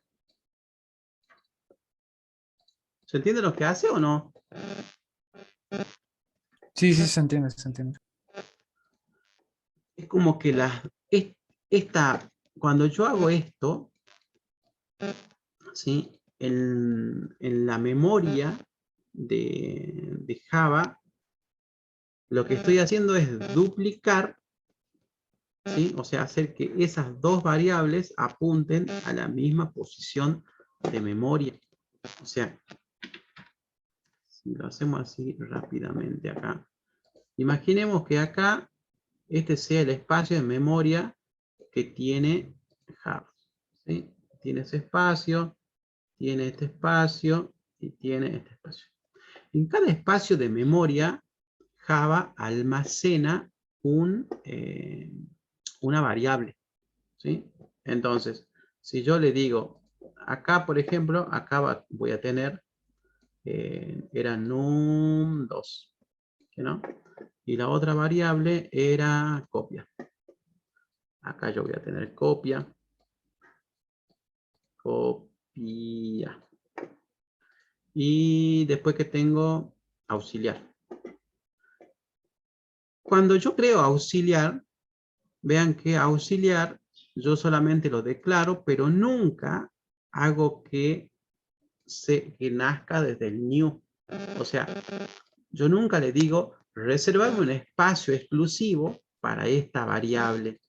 ¿Se entiende lo que hace o no? Sí, sí, se entiende, se entiende. Es como que cuando yo hago esto, ¿sí? En la memoria de Java, lo que estoy haciendo es duplicar, ¿sí? O sea, hacer que esas dos variables apunten a la misma posición de memoria. O sea, si lo hacemos así rápidamente acá, imaginemos que acá este sea el espacio de memoria que tiene Java, ¿sí? Tiene ese espacio, tiene este espacio y tiene este espacio. En cada espacio de memoria, Java almacena una variable, ¿sí? Entonces, si yo le digo, acá por ejemplo, acá voy a tener, era num2, ¿no? Y la otra variable era copia. Acá yo voy a tener copia. Copia. Y después que tengo auxiliar. Cuando yo creo auxiliar, vean que auxiliar yo solamente lo declaro, pero nunca hago que nazca desde el new. O sea, yo nunca le digo, reservarme un espacio exclusivo para esta variable.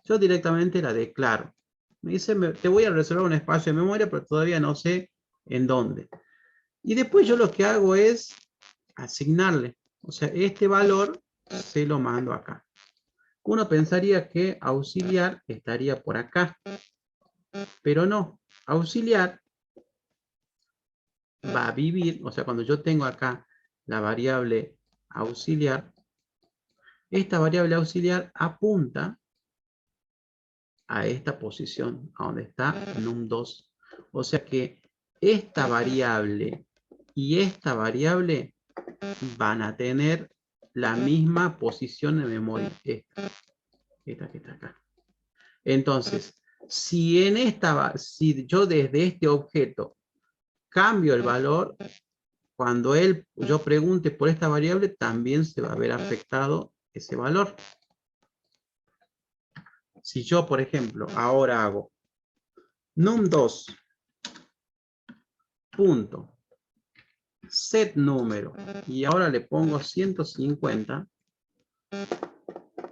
Yo directamente la declaro. Me dice, te voy a reservar un espacio de memoria, pero todavía no sé en dónde. Y después yo lo que hago es asignarle. O sea, este valor se lo mando acá. Uno pensaría que auxiliar estaría por acá. Pero no. Auxiliar va a vivir, o sea, cuando yo tengo acá la variable auxiliar, esta variable auxiliar apunta a esta posición, a donde está num2. O sea que esta variable y esta variable van a tener la misma posición de memoria. Esta que está acá. Entonces, si yo desde este objeto cambio el valor, cuando yo pregunte por esta variable, también se va a ver afectado ese valor. Si yo, por ejemplo, ahora hago num2 punto set número y ahora le pongo 150,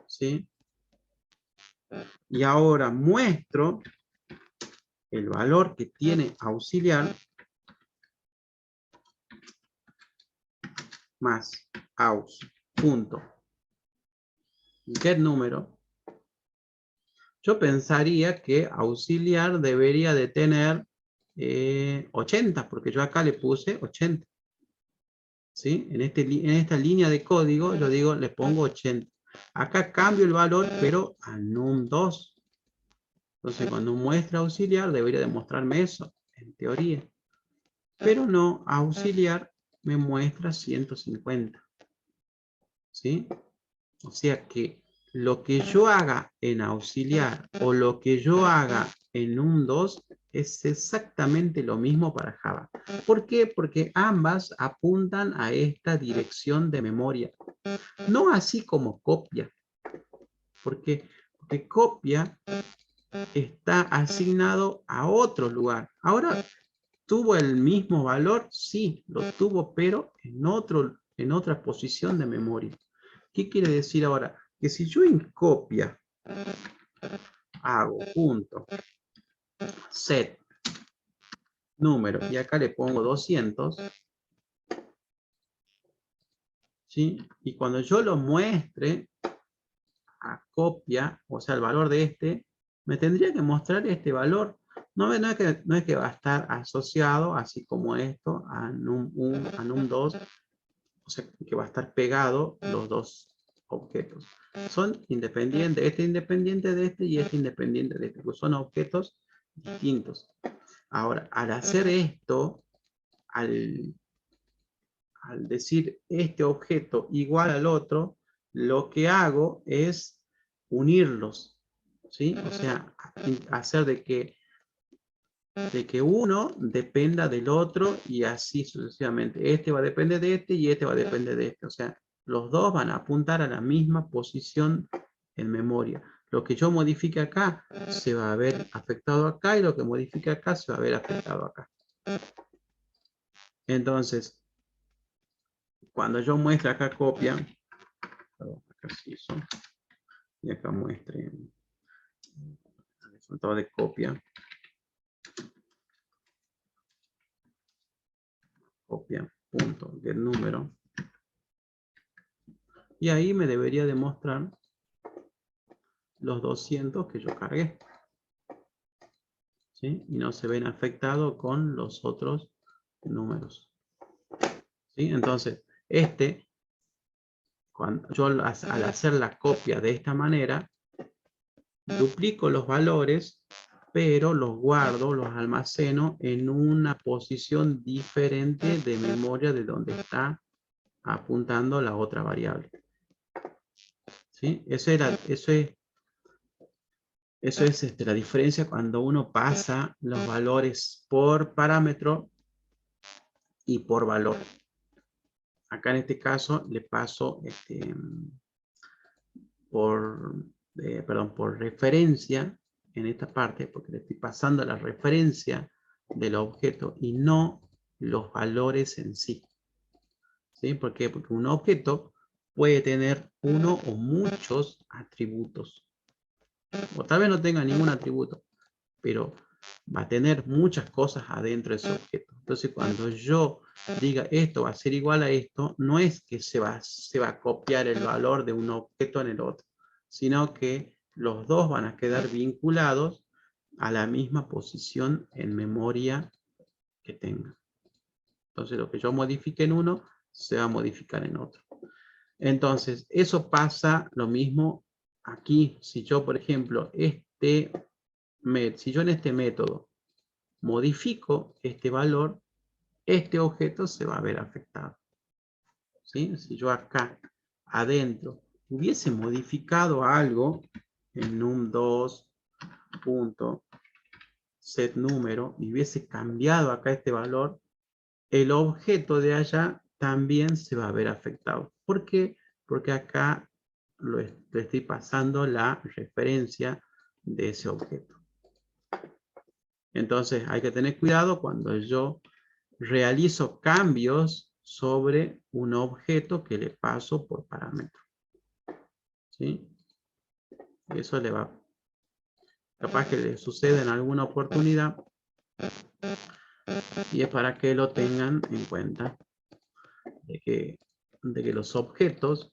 ¿sí? Y ahora muestro el valor que tiene auxiliar más aus punto get número. Yo pensaría que auxiliar debería de tener 80, porque yo acá le puse 80. ¿Sí? En esta línea de código, yo digo, le pongo 80. Acá cambio el valor, pero a num2. Entonces, cuando muestra auxiliar, debería demostrarme eso, en teoría. Pero no, auxiliar me muestra 150. ¿Sí? O sea que lo que yo haga en auxiliar o lo que yo haga en num2 es exactamente lo mismo para Java. ¿Por qué? Porque ambas apuntan a esta dirección de memoria. No así como copia. Porque copia está asignado a otro lugar. Ahora, ¿tuvo el mismo valor? Sí, lo tuvo, pero en otra posición de memoria. ¿Qué quiere decir ahora? Que si yo en copia hago punto set número y acá le pongo 200, ¿sí? Y cuando yo lo muestre a copia, o sea, el valor de este, me tendría que mostrar este valor. No es que va a estar asociado, así como esto, a num1, a num2. o sea, que va a estar pegado los dos objetos. Son independientes, este independiente de este y este independiente de este, porque son objetos distintos. Ahora, al hacer esto, al decir este objeto igual al otro, lo que hago es unirlos, ¿sí? O sea, hacer de que uno dependa del otro y así sucesivamente. Este va a depender de este y este va a depender de este. O sea, los dos van a apuntar a la misma posición en memoria. Lo que yo modifique acá se va a ver afectado acá y lo que modifique acá se va a ver afectado acá. Entonces, cuando yo muestre acá copia, acá sí hizo, y acá muestre el resultado de copia, punto get número, y ahí me debería demostrar los 200 que yo cargué, ¿sí? Y no se ven afectados con los otros números, ¿sí? Entonces, cuando yo al hacer la copia de esta manera, duplico los valores, pero los guardo, los almaceno en una posición diferente de memoria de donde está apuntando la otra variable. ¿Sí? Eso es la diferencia cuando uno pasa los valores por parámetro y por valor. Acá en este caso le paso por referencia en esta parte, porque le estoy pasando la referencia del objeto y no los valores en sí. ¿Sí? ¿Por qué? Porque un objeto puede tener uno o muchos atributos. O tal vez no tenga ningún atributo, pero va a tener muchas cosas adentro de ese objeto. Entonces, cuando yo diga esto va a ser igual a esto, no es que se va a copiar el valor de un objeto en el otro, sino que los dos van a quedar vinculados a la misma posición en memoria que tenga. Entonces, lo que yo modifique en uno, se va a modificar en otro. Entonces, eso pasa lo mismo aquí. Si yo, por ejemplo, si yo en este método modifico este valor, este objeto se va a ver afectado. ¿Sí? Si yo acá adentro hubiese modificado algo en num2 punto set número y hubiese cambiado acá este valor, el objeto de allá también se va a ver afectado. ¿Por qué? Porque acá le estoy pasando la referencia de ese objeto. Entonces hay que tener cuidado cuando yo realizo cambios sobre un objeto que le paso por parámetro. ¿Sí? Eso le va, capaz que le suceda en alguna oportunidad y es para que lo tengan en cuenta de que los objetos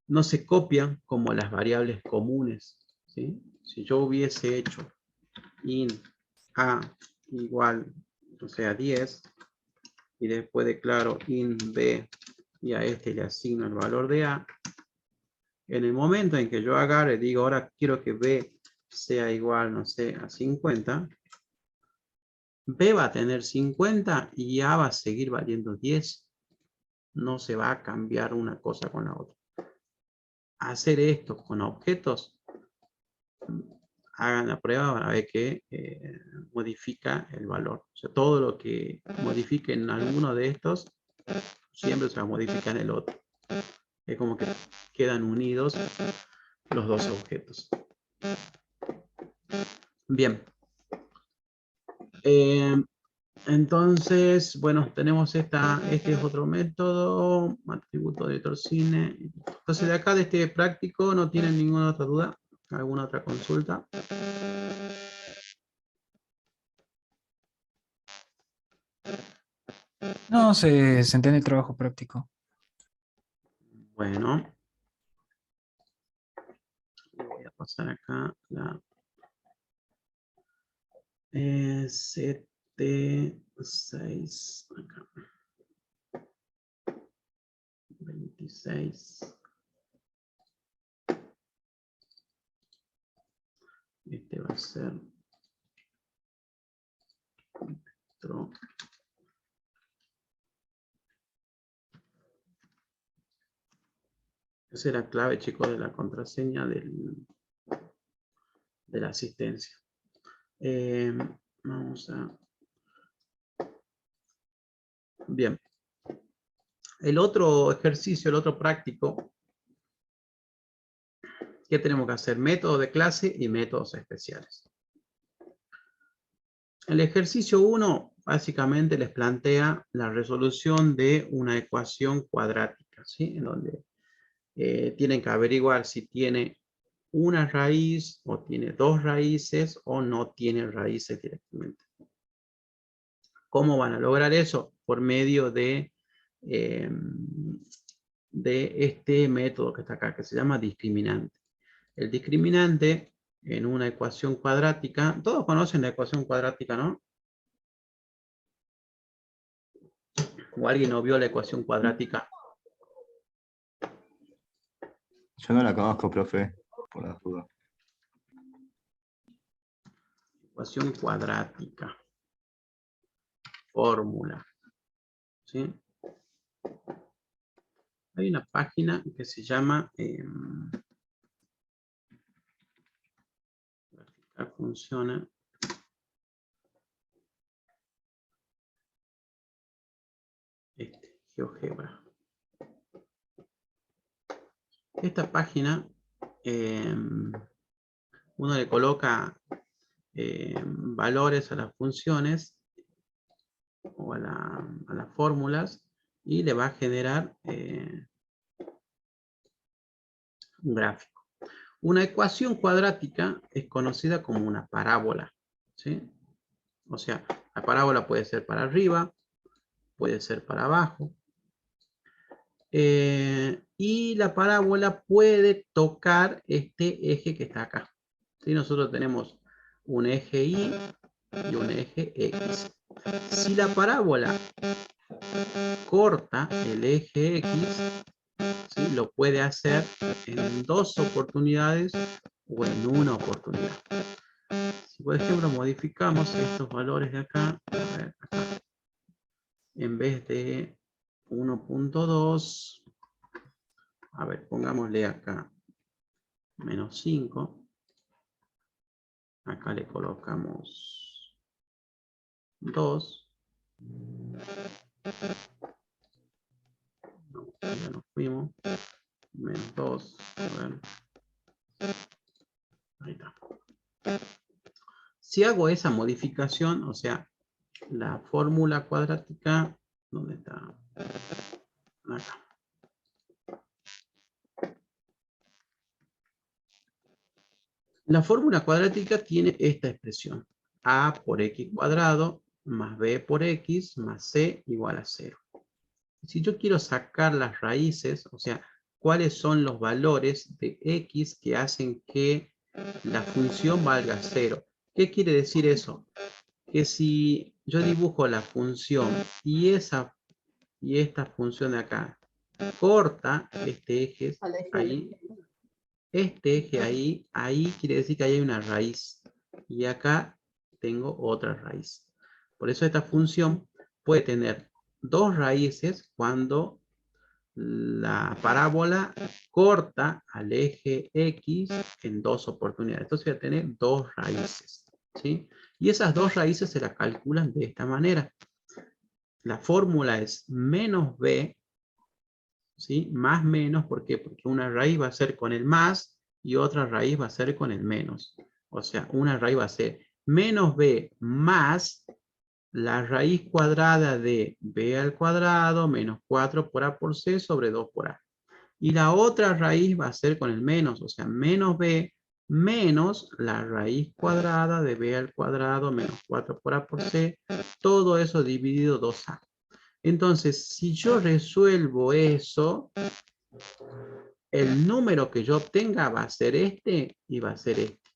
no se copian como las variables comunes. ¿Sí? Si yo hubiese hecho int a igual, o sea, 10, y después declaro int b y a este le asigno el valor de a, en el momento en que yo agarre y digo, ahora quiero que b sea igual, no sé, a 50, b va a tener 50 y a va a seguir valiendo 10. No se va a cambiar una cosa con la otra. Hacer esto con objetos, hagan la prueba para ver que modifica el valor. O sea, todo lo que modifique en alguno de estos, siempre se va a modificar en el otro. Es como que quedan unidos los dos objetos. Bien. Entonces, bueno, tenemos este es otro método, atributo de Torcine. Entonces, de acá, de este práctico, ¿no tienen ninguna otra duda? ¿Alguna otra consulta? No, se entiende el trabajo práctico. Bueno. Voy a pasar acá la CT6. Acá. 26. Este va a ser nuestro. Esa es la clave, chicos, de la contraseña de la asistencia. Vamos a... Bien. El otro ejercicio, el otro práctico, ¿qué tenemos que hacer? Métodos de clase y métodos especiales. El ejercicio 1 básicamente les plantea la resolución de una ecuación cuadrática, ¿sí? En donde tienen que averiguar si tiene una raíz o tiene dos raíces o no tiene raíces directamente. ¿Cómo van a lograr eso? Por medio de este método que está acá, que se llama discriminante. El discriminante en una ecuación cuadrática, todos conocen la ecuación cuadrática, ¿no? ¿O alguien no vio la ecuación cuadrática? Yo no la conozco, profe, por la duda. Ecuación cuadrática. Fórmula. ¿Sí? Hay una página que se llama funciona. GeoGebra. Esta página uno le coloca valores a las funciones o a las fórmulas y le va a generar un gráfico. Una ecuación cuadrática es conocida como una parábola, ¿sí? O sea, la parábola puede ser para arriba, puede ser para abajo. Y la parábola puede tocar este eje que está acá. ¿Sí? Nosotros tenemos un eje Y y un eje X. Si la parábola corta el eje X, ¿sí? Lo puede hacer en dos oportunidades o en una oportunidad. Si por ejemplo modificamos estos valores de acá, a ver, acá, en vez de 1.2, a ver, pongámosle acá menos 5. Acá le colocamos 2. No, ya nos fuimos. Menos 2. A ver. Ahí está. Si hago esa modificación, o sea, la fórmula cuadrática, ¿dónde está? Acá. La fórmula cuadrática tiene esta expresión. A por x cuadrado más b por x más c igual a 0. Si yo quiero sacar las raíces, o sea, cuáles son los valores de x que hacen que la función valga 0. ¿Qué quiere decir eso? Que si yo dibujo la función y esta función de acá corta este eje ahí, este eje ahí quiere decir que ahí hay una raíz. Y acá tengo otra raíz. Por eso esta función puede tener dos raíces cuando la parábola corta al eje X en dos oportunidades. Entonces voy a tener dos raíces, ¿sí? Y esas dos raíces se las calculan de esta manera. La fórmula es menos b, ¿sí? Más menos, ¿por qué? Porque una raíz va a ser con el más y otra raíz va a ser con el menos. O sea, una raíz va a ser menos b más la raíz cuadrada de b al cuadrado menos 4 por a por c sobre 2 por a. Y la otra raíz va a ser con el menos, o sea, menos b menos la raíz cuadrada de b al cuadrado menos 4 por a por c, todo eso dividido 2a. Entonces, si yo resuelvo eso, el número que yo obtenga va a ser este y va a ser este.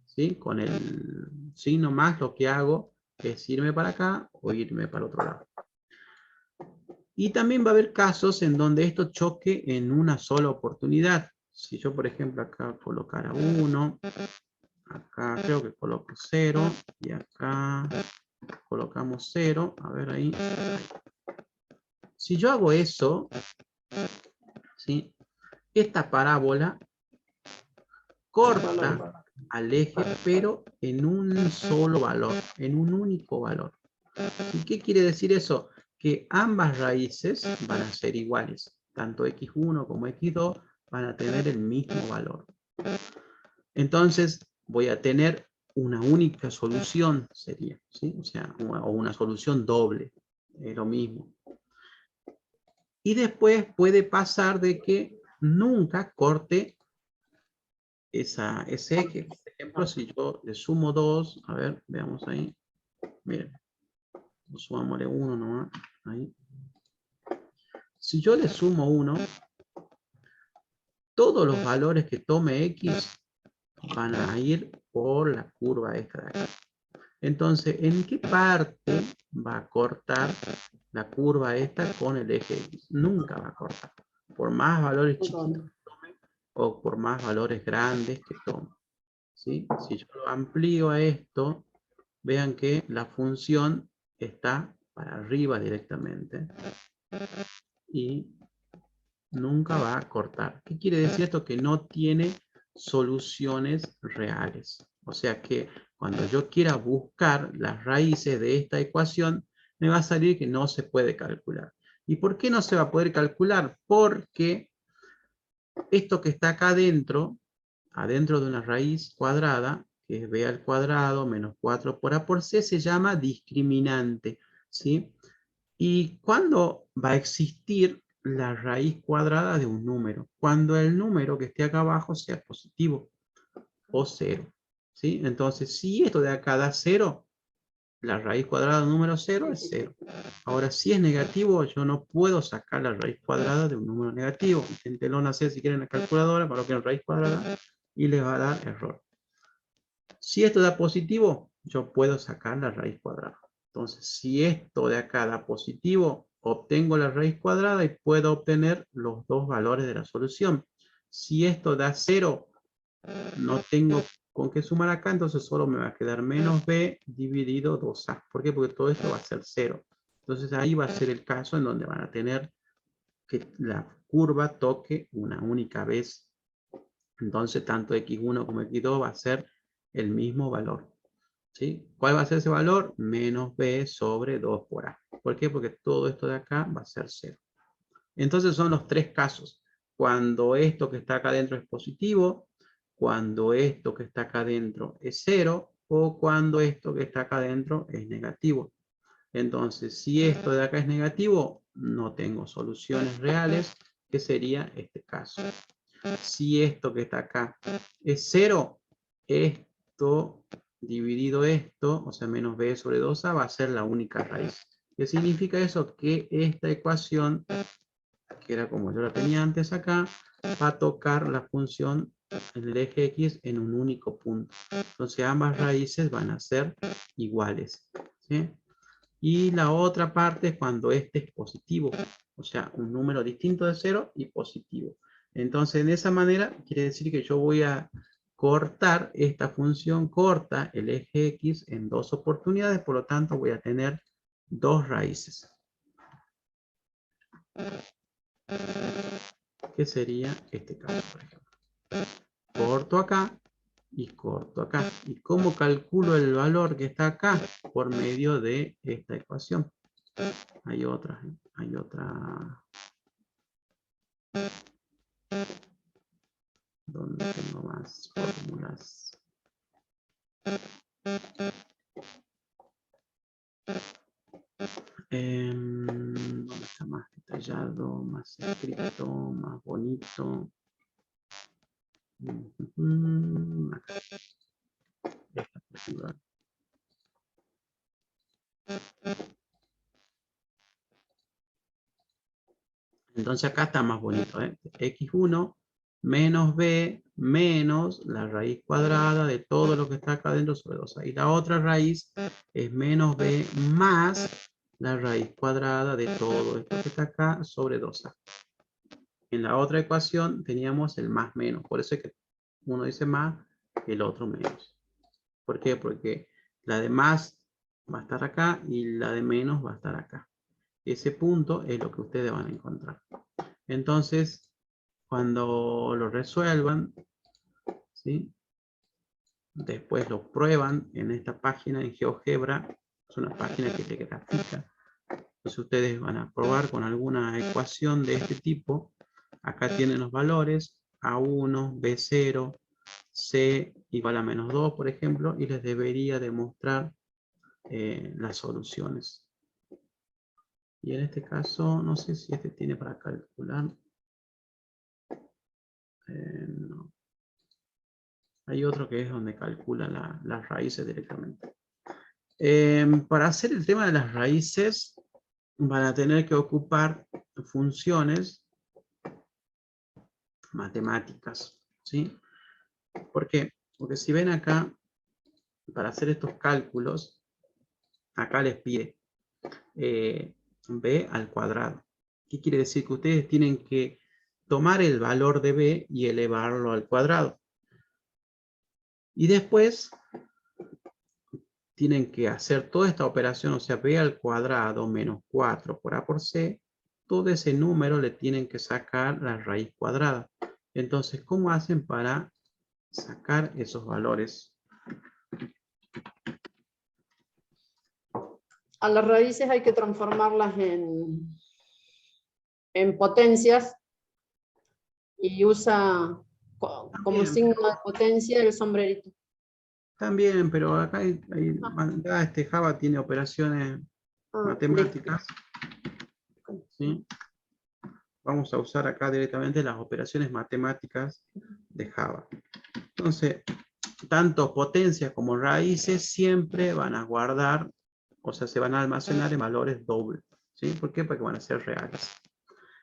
¿Sí? Con el signo más lo que hago es irme para acá o irme para otro lado. Y también va a haber casos en donde esto choque en una sola oportunidad. Si yo, por ejemplo, acá colocara 1, acá creo que coloco 0, y acá colocamos 0, a ver ahí. Si yo hago eso, ¿sí? Esta parábola corta al eje, pero en un solo valor, en un único valor. ¿Y qué quiere decir eso? Que ambas raíces van a ser iguales. Tanto x1 como x2 van a tener el mismo valor. Entonces voy a tener una única solución, sería, ¿sí? O sea, o una solución doble, es lo mismo. Y después puede pasar de que nunca corte ese eje. Por ejemplo, si yo le sumo 2, a ver, veamos ahí. Miren, sumámosle 1 nomás. Ahí. Si yo le sumo 1, todos los valores que tome x van a ir por la curva esta de acá. Entonces, ¿en qué parte va a cortar la curva esta con el eje x? Nunca va a cortar. Por más valores chiquitos que tome o por más valores grandes que tome. ¿Sí? Si yo lo amplío a esto, vean que la función está para arriba directamente. Y nunca va a cortar. ¿Qué quiere decir esto? Que no tiene soluciones reales. O sea que cuando yo quiera buscar las raíces de esta ecuación, me va a salir que no se puede calcular. ¿Y por qué no se va a poder calcular? Porque esto que está acá adentro de una raíz cuadrada, que es b al cuadrado menos 4 por a por c, se llama discriminante. ¿Sí? ¿Y cuándo va a existir la raíz cuadrada de un número? Cuando el número que esté acá abajo sea positivo o 0. ¿Sí? Entonces, si esto de acá da 0, la raíz cuadrada de un número 0 es 0. Ahora, si es negativo, yo no puedo sacar la raíz cuadrada de un número negativo. Inténtenlo hacer si quieren en la calculadora, para lo que es raíz cuadrada, y les va a dar error. Si esto da positivo, yo puedo sacar la raíz cuadrada. Entonces, si esto de acá da positivo, obtengo la raíz cuadrada y puedo obtener los dos valores de la solución. Si esto da 0, no tengo con qué sumar acá, entonces solo me va a quedar menos b dividido 2a. ¿Por qué? Porque todo esto va a ser 0. Entonces ahí va a ser el caso en donde van a tener que la curva toque una única vez. Entonces tanto x1 como x2 va a ser el mismo valor. ¿Sí? ¿Cuál va a ser ese valor? Menos b sobre 2 por a. ¿Por qué? Porque todo esto de acá va a ser 0. Entonces son los tres casos. Cuando esto que está acá adentro es positivo, cuando esto que está acá adentro es 0, o cuando esto que está acá adentro es negativo. Entonces, si esto de acá es negativo, no tengo soluciones reales, que sería este caso. Si esto que está acá es 0, esto dividido esto, o sea, menos b sobre 2a, va a ser la única raíz. ¿Qué significa eso? Que esta ecuación, que era como yo la tenía antes acá, va a tocar la función en el eje x en un único punto. Entonces ambas raíces van a ser iguales. ¿Sí? Y la otra parte es cuando este es positivo, o sea, un número distinto de 0 y positivo. Entonces, de esa manera, quiere decir que yo voy a cortar esta función corta, el eje x, en dos oportunidades, por lo tanto voy a tener dos raíces. Que sería este caso, por ejemplo. Corto acá y corto acá. ¿Y cómo calculo el valor que está acá? Por medio de esta ecuación. Hay otra. ¿Dónde tengo más fórmulas? ¿Dónde está más detallado, más escrito, más bonito? Acá. Esta fórmula. Entonces acá está más bonito, ¿eh? x1 menos b menos la raíz cuadrada de todo lo que está acá dentro sobre 2a. Y la otra raíz es menos b más la raíz cuadrada de todo esto que está acá sobre 2a. En la otra ecuación teníamos el más menos, por eso es que uno dice más y el otro menos. ¿Por qué? Porque la de más va a estar acá y la de menos va a estar acá. Ese punto es lo que ustedes van a encontrar. Entonces, cuando lo resuelvan, ¿sí? Después lo prueban en esta página en GeoGebra. Es una página que te grafica. Entonces ustedes van a probar con alguna ecuación de este tipo. Acá tienen los valores A1, B0, C igual a menos 2, por ejemplo, y les debería demostrar las soluciones. Y en este caso, no sé si este tiene para calcular. No. Hay otro que es donde calcula las raíces directamente. Para hacer el tema de las raíces, van a tener que ocupar funciones matemáticas, ¿sí? ¿Por qué? Porque si ven acá, para hacer estos cálculos, acá les pide b al cuadrado. ¿Qué quiere decir? Que ustedes tienen que tomar el valor de b y elevarlo al cuadrado. Y después tienen que hacer toda esta operación, o sea, b al cuadrado menos 4 por a por c, todo ese número le tienen que sacar la raíz cuadrada. Entonces, ¿cómo hacen para sacar esos valores? A las raíces hay que transformarlas en potencias y usa como signo de potencia el sombrerito. También, pero acá, acá Java tiene operaciones matemáticas. ¿Sí? Vamos a usar acá directamente las operaciones matemáticas de Java. Entonces, tanto potencias como raíces siempre van a guardar, o sea, se van a almacenar en valores dobles. ¿Sí? ¿Por qué? Porque van a ser reales.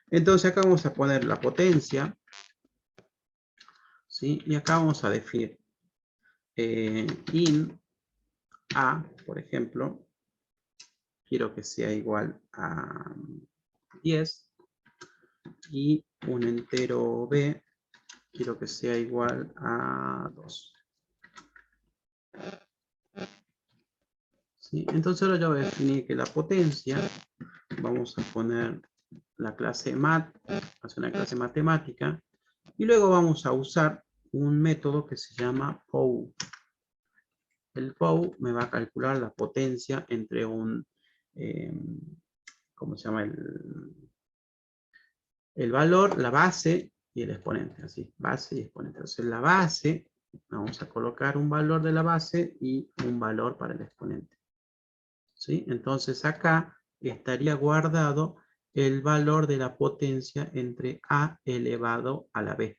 Entonces acá vamos a poner la potencia. ¿Sí? Y acá vamos a definir in a, por ejemplo, quiero que sea igual a 10 y un entero b quiero que sea igual a 2. ¿Sí? Entonces ahora yo voy a definir que la potencia, vamos a poner la clase mat, hacer una clase matemática, y luego vamos a usar un método que se llama POW. El POW me va a calcular la potencia entre un, ¿cómo se llama? El valor, la base y el exponente, así, base y exponente. Entonces la base, vamos a colocar un valor de la base y un valor para el exponente. ¿Sí? Entonces acá estaría guardado el valor de la potencia entre a elevado a la b.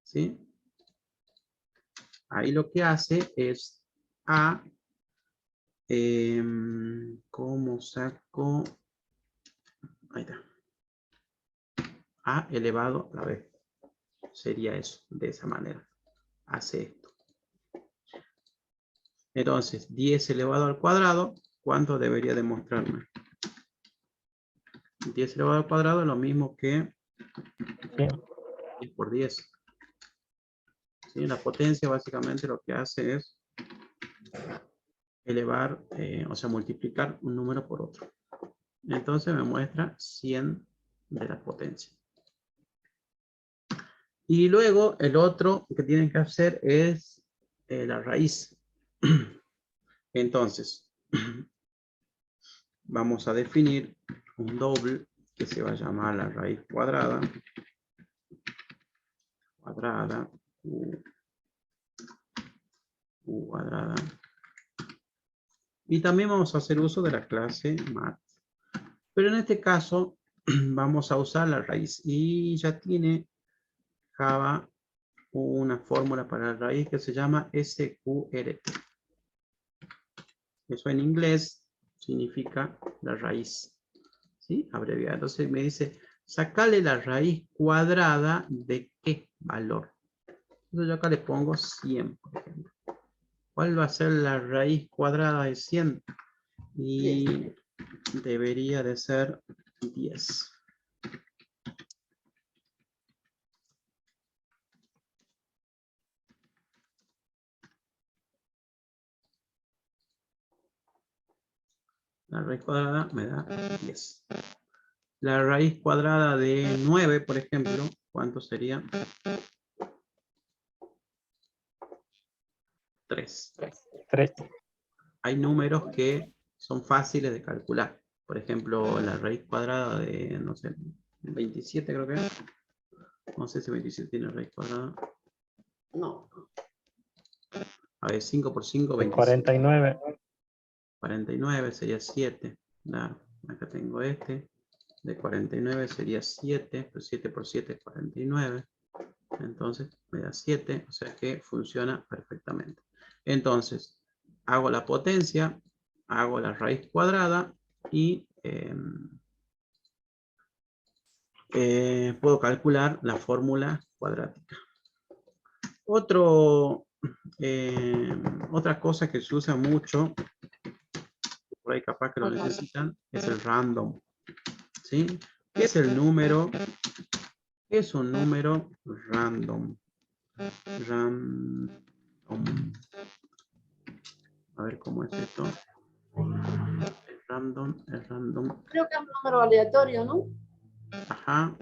¿Sí? Ahí lo que hace es a, ¿cómo saco? Ahí está. A elevado a la b. Sería eso, de esa manera. Hace esto. Entonces, 10 elevado al cuadrado, ¿cuánto debería demostrarme? 10 elevado al cuadrado es lo mismo que 10 por 10. ¿Sí? La potencia básicamente lo que hace es elevar, o sea, multiplicar un número por otro. Entonces me muestra 100 de la potencia. Y luego el otro que tienen que hacer es la raíz. Entonces, vamos a definir un doble que se va a llamar la raíz cuadrada. Cuadrada, u cuadrada. Y también vamos a hacer uso de la clase mat. Pero en este caso vamos a usar la raíz. Y ya tiene Java una fórmula para la raíz que se llama SQRT. Eso en inglés significa la raíz. ¿Sí? Abreviado. Entonces me dice, sacale la raíz cuadrada de qué valor. Entonces yo acá le pongo 100, por ejemplo. ¿Cuál va a ser la raíz cuadrada de 100? Y debería de ser 10. La raíz cuadrada me da 10. La raíz cuadrada de 9, por ejemplo, ¿cuánto sería? 3. 3. Hay números que son fáciles de calcular. Por ejemplo, la raíz cuadrada de, no sé, 27 creo que es. No sé si 27 tiene raíz cuadrada. No. A ver, 5 por 5, 27. 49. 49 sería 7. Claro, acá tengo este. De 49 sería 7, pero 7 por 7 es 49. Entonces me da 7, o sea que funciona perfectamente. Entonces, hago la potencia, hago la raíz cuadrada y puedo calcular la fórmula cuadrática. Otra cosa que se usa mucho, por ahí capaz que lo necesitan, es el random. ¿Sí? ¿Qué es el número? ¿Qué es un número random? Random. A ver cómo es esto. El random. Creo que es un número aleatorio, ¿no? Ajá.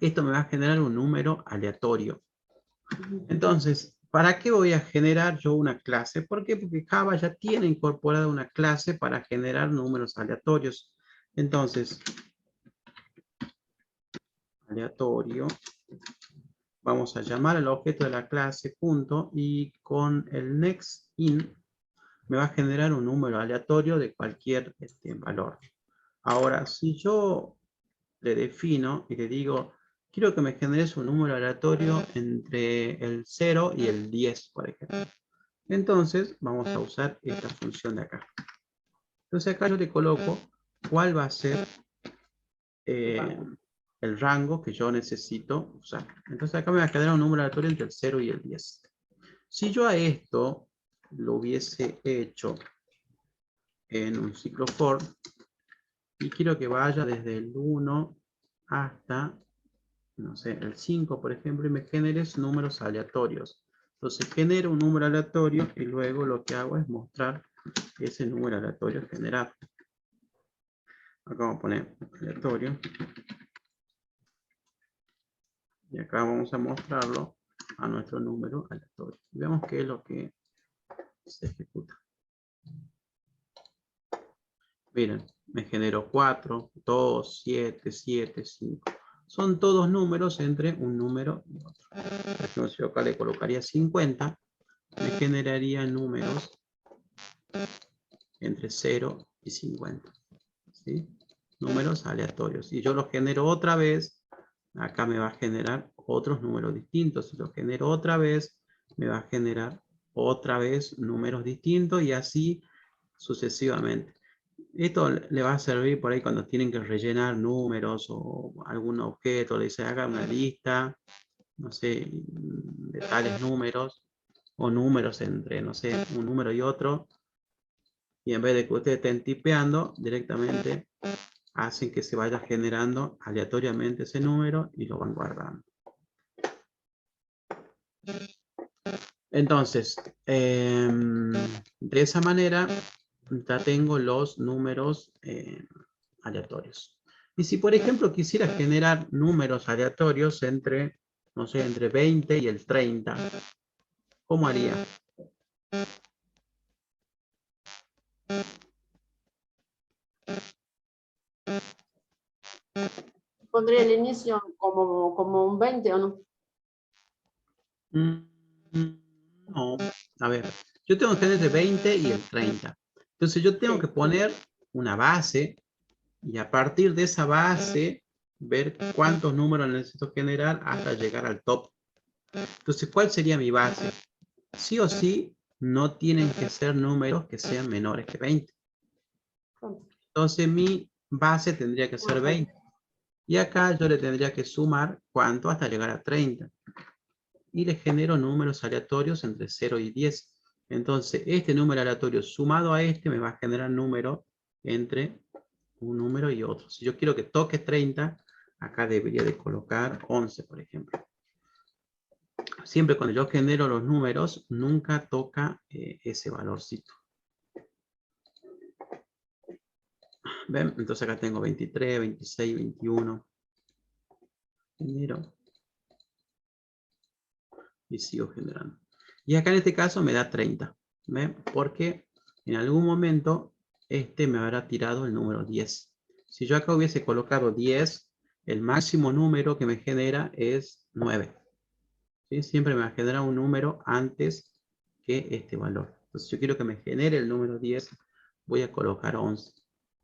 Esto me va a generar un número aleatorio. Entonces, ¿para qué voy a generar yo una clase? ¿Por qué? Porque Java ya tiene incorporada una clase para generar números aleatorios. Entonces, aleatorio. Vamos a llamar al objeto de la clase punto y con el next in me va a generar un número aleatorio de cualquier valor. Ahora, si yo le defino y le digo, quiero que me generes un número aleatorio entre el 0 y el 10, por ejemplo. Entonces, vamos a usar esta función de acá. Entonces acá yo le coloco cuál va a ser el rango que yo necesito usar. Entonces acá me va a generar un número aleatorio entre el 0 y el 10. Si yo a esto lo hubiese hecho en un ciclo for y quiero que vaya desde el 1 hasta, no sé, el 5, por ejemplo, y me generes números aleatorios. Entonces genero un número aleatorio y luego lo que hago es mostrar ese número aleatorio generado. Acá vamos a poner aleatorio. Y acá vamos a mostrarlo a nuestro número aleatorio. Y vemos qué es lo que se ejecuta. Miren, me generó 4, 2, 7, 7, 5. Son todos números entre un número y otro. Por ejemplo, si yo acá le colocaría 50, me generaría números entre 0 y 50. ¿Sí? Números aleatorios. Si yo los genero otra vez, acá me va a generar otros números distintos. Si los genero otra vez, me va a generar otra vez números distintos y así sucesivamente. Esto le va a servir por ahí cuando tienen que rellenar números o algún objeto, le dice haga una lista, no sé, de tales números o números entre, no sé, un número y otro. Y en vez de que ustedes estén tipeando, directamente hacen que se vaya generando aleatoriamente ese número y lo van guardando. Entonces, de esa manera ya tengo los números aleatorios. Y si, por ejemplo, quisiera generar números aleatorios entre, no sé, entre 20 y el 30, ¿cómo haría? Pondría el inicio como un 20 o no. No, a ver, yo tengo que tener entre 20 y el 30. Entonces yo tengo que poner una base y a partir de esa base ver cuántos números necesito generar hasta llegar al top. Entonces, ¿cuál sería mi base? Sí o sí, no tienen que ser números que sean menores que 20. Entonces, mi base tendría que ser 20. Y acá yo le tendría que sumar cuánto hasta llegar a 30. Y le genero números aleatorios entre 0 y 10. Entonces, este número aleatorio sumado a este me va a generar número entre un número y otro. Si yo quiero que toque 30, acá debería de colocar 11, por ejemplo. Siempre cuando yo genero los números, nunca toca ese valorcito. ¿Ven? Entonces acá tengo 23, 26, 21. Genero. Y sigo generando. Y acá en este caso me da 30. ¿Ven? Porque en algún momento este me habrá tirado el número 10. Si yo acá hubiese colocado 10, el máximo número que me genera es 9. ¿Sí? Siempre me va a generar un número antes que este valor. Entonces, si yo quiero que me genere el número 10, voy a colocar 11.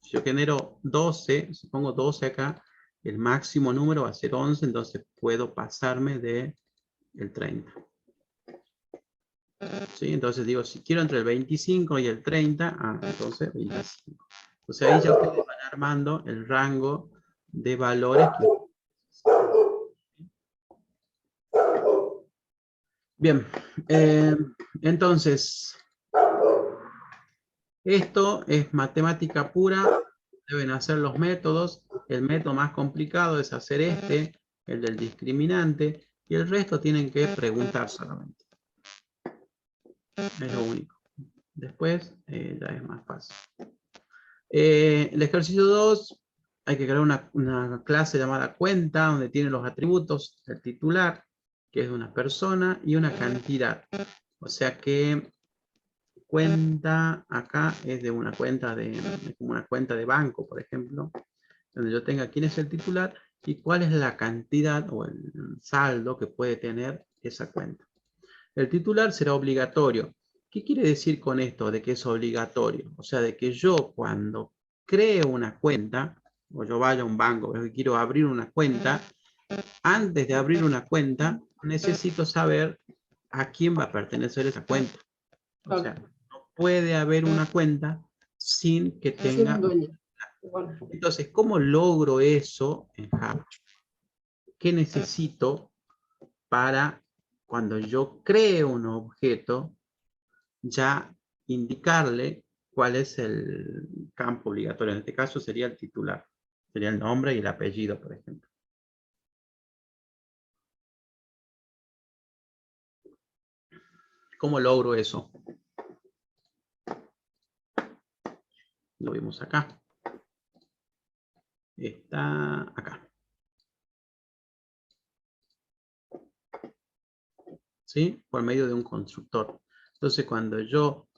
Si yo genero 12, si pongo 12 acá, el máximo número va a ser 11, entonces puedo pasarme de el 30. ¿Sí? Entonces digo, si quiero entre el 25 y el 30, entonces 25. Entonces ahí ya ustedes van armando el rango de valores que... Bien, entonces, esto es matemática pura, deben hacer los métodos. El método más complicado es hacer este, el del discriminante, y el resto tienen que preguntar solamente. Es lo único. Después ya es más fácil. El ejercicio 2, hay que crear una clase llamada cuenta, donde tiene los atributos, el titular, que es de una persona, y una cantidad. O sea que cuenta acá es de una cuenta como una cuenta de banco, por ejemplo, donde yo tenga quién es el titular y cuál es la cantidad o el saldo que puede tener esa cuenta. El titular será obligatorio. ¿Qué quiere decir con esto de que es obligatorio? O sea, de que yo cuando creo una cuenta, o yo vaya a un banco y quiero abrir una cuenta, antes de abrir una cuenta, necesito saber a quién va a pertenecer esa cuenta. O sea, no puede haber una cuenta sin que tenga... Sin dueño. Bueno. Entonces, ¿cómo logro eso en Java? ¿Qué necesito para cuando yo creo un objeto, ya indicarle cuál es el campo obligatorio? En este caso sería el titular. Sería el nombre y el apellido, por ejemplo. ¿Cómo logro eso? Lo vimos acá. Está acá. ¿Sí? Por medio de un constructor. Entonces, cuando yo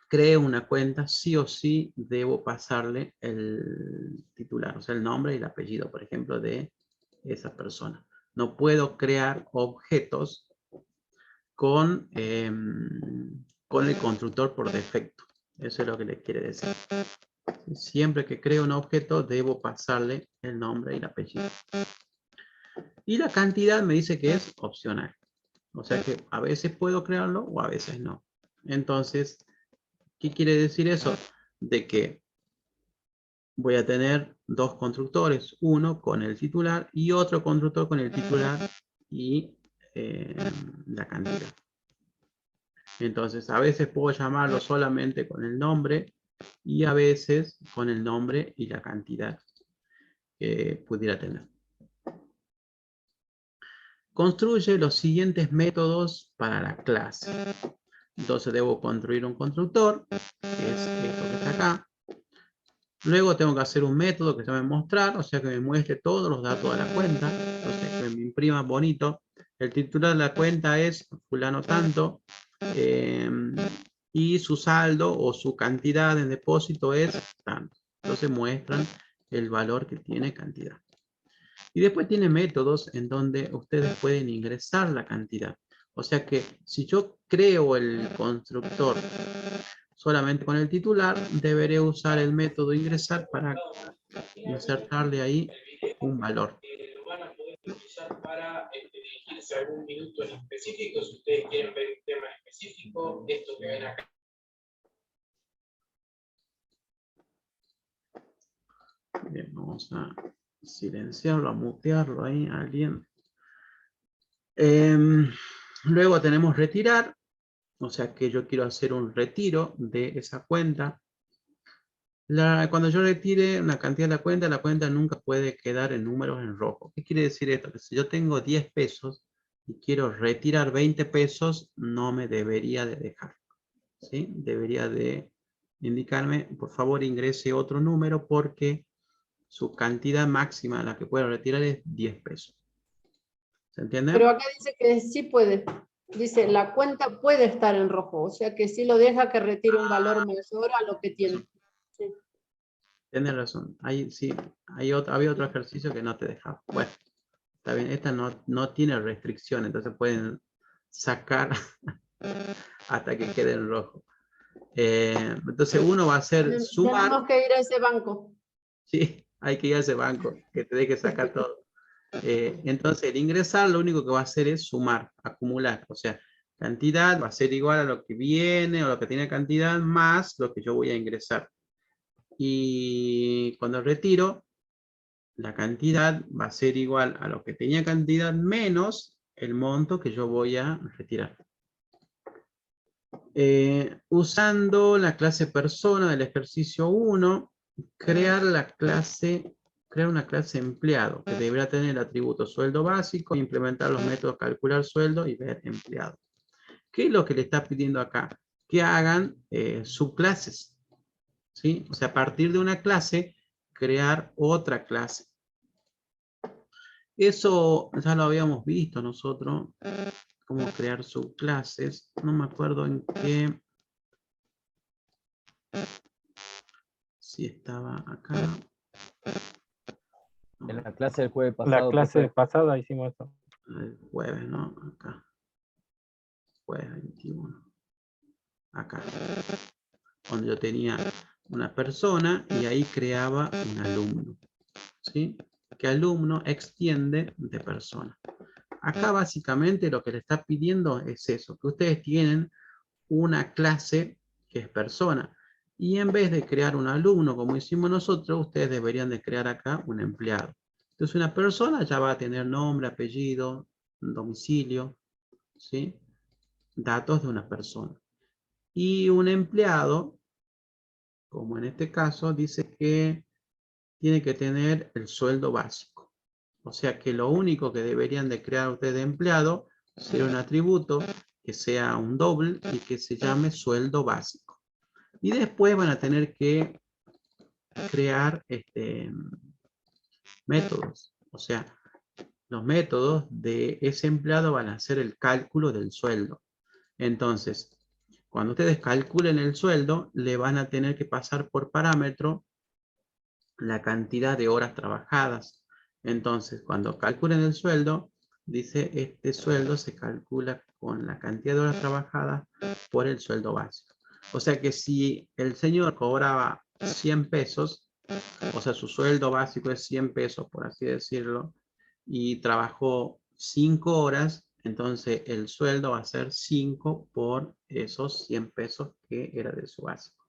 creo una cuenta, sí o sí debo pasarle el titular, o sea, el nombre y el apellido, por ejemplo, de esa persona. No puedo crear objetos con el constructor por defecto. Eso es lo que les quiere decir. Siempre que creo un objeto, debo pasarle el nombre y el apellido. Y la cantidad me dice que es opcional. O sea que a veces puedo crearlo o a veces no. Entonces, ¿qué quiere decir eso? De que voy a tener dos constructores, uno con el titular y otro constructor con el titular y la cantidad. Entonces, a veces puedo llamarlo solamente con el nombre y a veces con el nombre y la cantidad que pudiera tener. Construye los siguientes métodos para la clase. Entonces debo construir un constructor, que es esto que está acá. Luego tengo que hacer un método que se llama mostrar, o sea que me muestre todos los datos de la cuenta. Entonces que me imprima bonito. El titular de la cuenta es fulano tanto. Y su saldo o su cantidad en depósito es tanto. Entonces muestran el valor que tiene cantidad. Y después tiene métodos en donde ustedes pueden ingresar la cantidad. O sea que si yo creo el constructor solamente con el titular, deberé usar el método ingresar para insertarle ahí un valor. Lo van a poder utilizar para dirigirse a algún minuto en específico, si ustedes quieren ver un tema específico, esto que ven acá. Bien, vamos a silenciarlo, a mutearlo ahí a alguien. Luego tenemos retirar. O sea que yo quiero hacer un retiro de esa cuenta. Cuando yo retire una cantidad de la cuenta nunca puede quedar en números en rojo. ¿Qué quiere decir esto? Que si yo tengo 10 pesos y quiero retirar 20 pesos, no me debería de dejar. ¿Sí? Debería de indicarme, por favor ingrese otro número porque su cantidad máxima a la que puedo retirar es 10 pesos. ¿Se entiende? Pero acá dice que sí puede. Dice, la cuenta puede estar en rojo, o sea que sí lo deja que retire un valor mayor a lo que tiene. Sí. Tienes razón. Ahí sí, había otro ejercicio que no te dejaba. Bueno, está bien. Esta no tiene restricción, entonces pueden sacar hasta que quede en rojo. Entonces uno va a hacer sumar. Tenemos que ir a ese banco. Sí, hay que ir a ese banco que te deje sacar todo. Entonces el ingresar lo único que va a hacer es sumar, acumular. O sea, cantidad va a ser igual a lo que viene o lo que tiene cantidad más lo que yo voy a ingresar. Y cuando retiro, la cantidad va a ser igual a lo que tenía cantidad menos el monto que yo voy a retirar. Usando la clase persona del ejercicio 1, crear una clase empleado, que deberá tener el atributo sueldo básico, implementar los métodos calcular sueldo y ver empleado. ¿Qué es lo que le está pidiendo acá? Que hagan subclases. ¿Sí? O sea, a partir de una clase, crear otra clase. Eso ya lo habíamos visto nosotros, cómo crear subclases. No me acuerdo en qué. Si estaba acá. No, En la clase del jueves La pasado. clase profe. pasada hicimos eso. el jueves, ¿no? Acá. Jueves 21. Acá. Donde yo tenía una persona y ahí creaba un alumno. ¿Sí? Que alumno extiende de persona. Acá básicamente lo que le está pidiendo es eso, que ustedes tienen una clase que es persona. Y en vez de crear un alumno como hicimos nosotros, ustedes deberían de crear acá un empleado. Entonces una persona ya va a tener nombre, apellido, domicilio, ¿sí? Datos de una persona. Y un empleado, como en este caso, dice que tiene que tener el sueldo básico. O sea que lo único que deberían de crear ustedes de empleado será un atributo que sea un doble y que se llame sueldo básico. Y después van a tener que crear métodos. O sea, los métodos de ese empleado van a hacer el cálculo del sueldo. Entonces, cuando ustedes calculen el sueldo, le van a tener que pasar por parámetro la cantidad de horas trabajadas. Entonces, cuando calculen el sueldo, dice este sueldo se calcula con la cantidad de horas trabajadas por el sueldo básico. O sea que si el señor cobraba 100 pesos, o sea, su sueldo básico es 100 pesos, por así decirlo, y trabajó 5 horas, entonces el sueldo va a ser 5 por esos 100 pesos que era de su básico.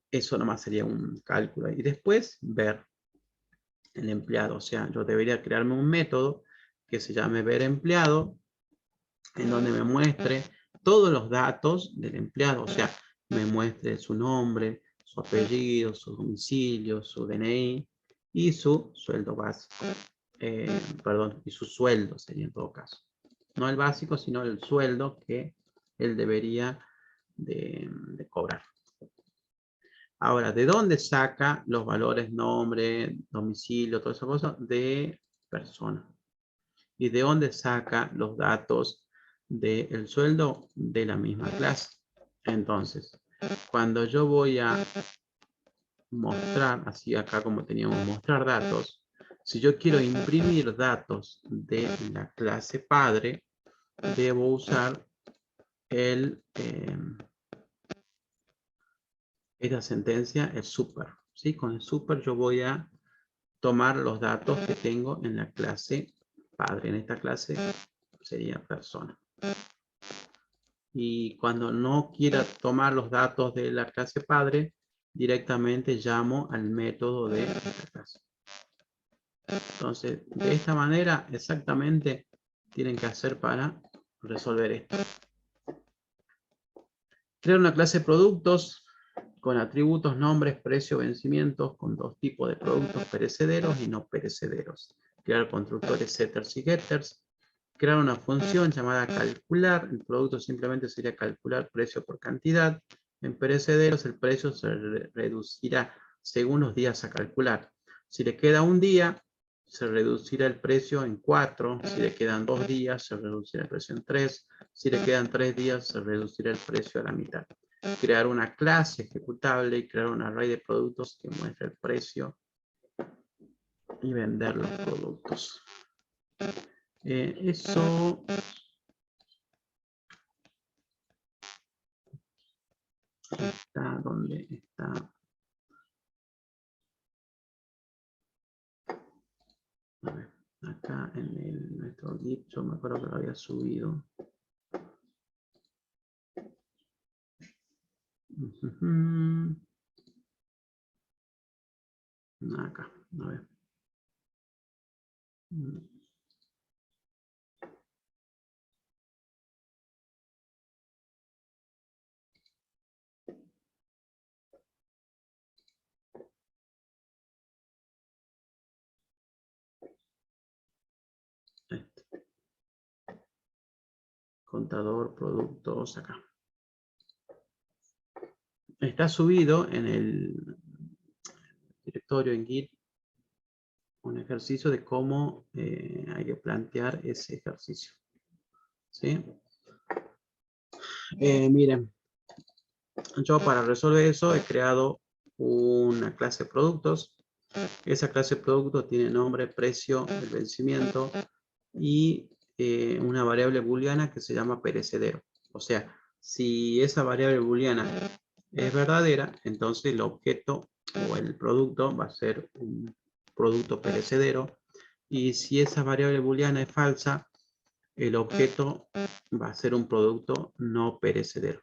Eso nomás sería un cálculo. Y después ver el empleado. O sea, yo debería crearme un método que se llame ver empleado, en donde me muestre todos los datos del empleado. O sea, me muestre su nombre, su apellido, su domicilio, su DNI y su sueldo básico. Perdón, y su sueldo sería en todo caso. No el básico, sino el sueldo que él debería de cobrar. Ahora, ¿de dónde saca los valores nombre, domicilio, todas esas cosas? De persona. ¿Y de dónde saca los datos del sueldo? De la misma clase. Entonces, cuando yo voy a mostrar, así acá como teníamos mostrar datos, si yo quiero imprimir datos de la clase padre, debo usar esta sentencia, el super. ¿Sí? Con el super yo voy a tomar los datos que tengo en la clase padre. En esta clase sería persona. Y cuando no quiera tomar los datos de la clase padre, directamente llamo al método de esta clase. Entonces, de esta manera exactamente tienen que hacer para resolver esto. Crear una clase de productos con atributos, nombres, precio, vencimientos, con dos tipos de productos perecederos y no perecederos. Crear constructores setters y getters. Crear una función llamada calcular. El producto simplemente sería calcular precio por cantidad. En perecederos el precio se reducirá según los días a calcular. Si le queda un día, se reducirá el precio en 4. Si le quedan 2 días, se reducirá el precio en 3. Si le quedan 3 días, se reducirá el precio a la mitad. Crear una clase ejecutable y crear un array de productos que muestre el precio y vender los productos. Eso está donde está. A ver, acá en nuestro Git, yo me acuerdo que lo había subido. Acá, a ver. Este. Contador, productos, acá. Está subido en el directorio en Git un ejercicio de cómo hay que plantear ese ejercicio. ¿Sí? Miren, yo para resolver eso he creado una clase de productos. Esa clase de productos tiene nombre, precio, el vencimiento y una variable booleana que se llama perecedero. O sea, si esa variable booleana es verdadera, entonces el objeto o el producto va a ser un producto perecedero. Y si esa variable booleana es falsa, el objeto va a ser un producto no perecedero.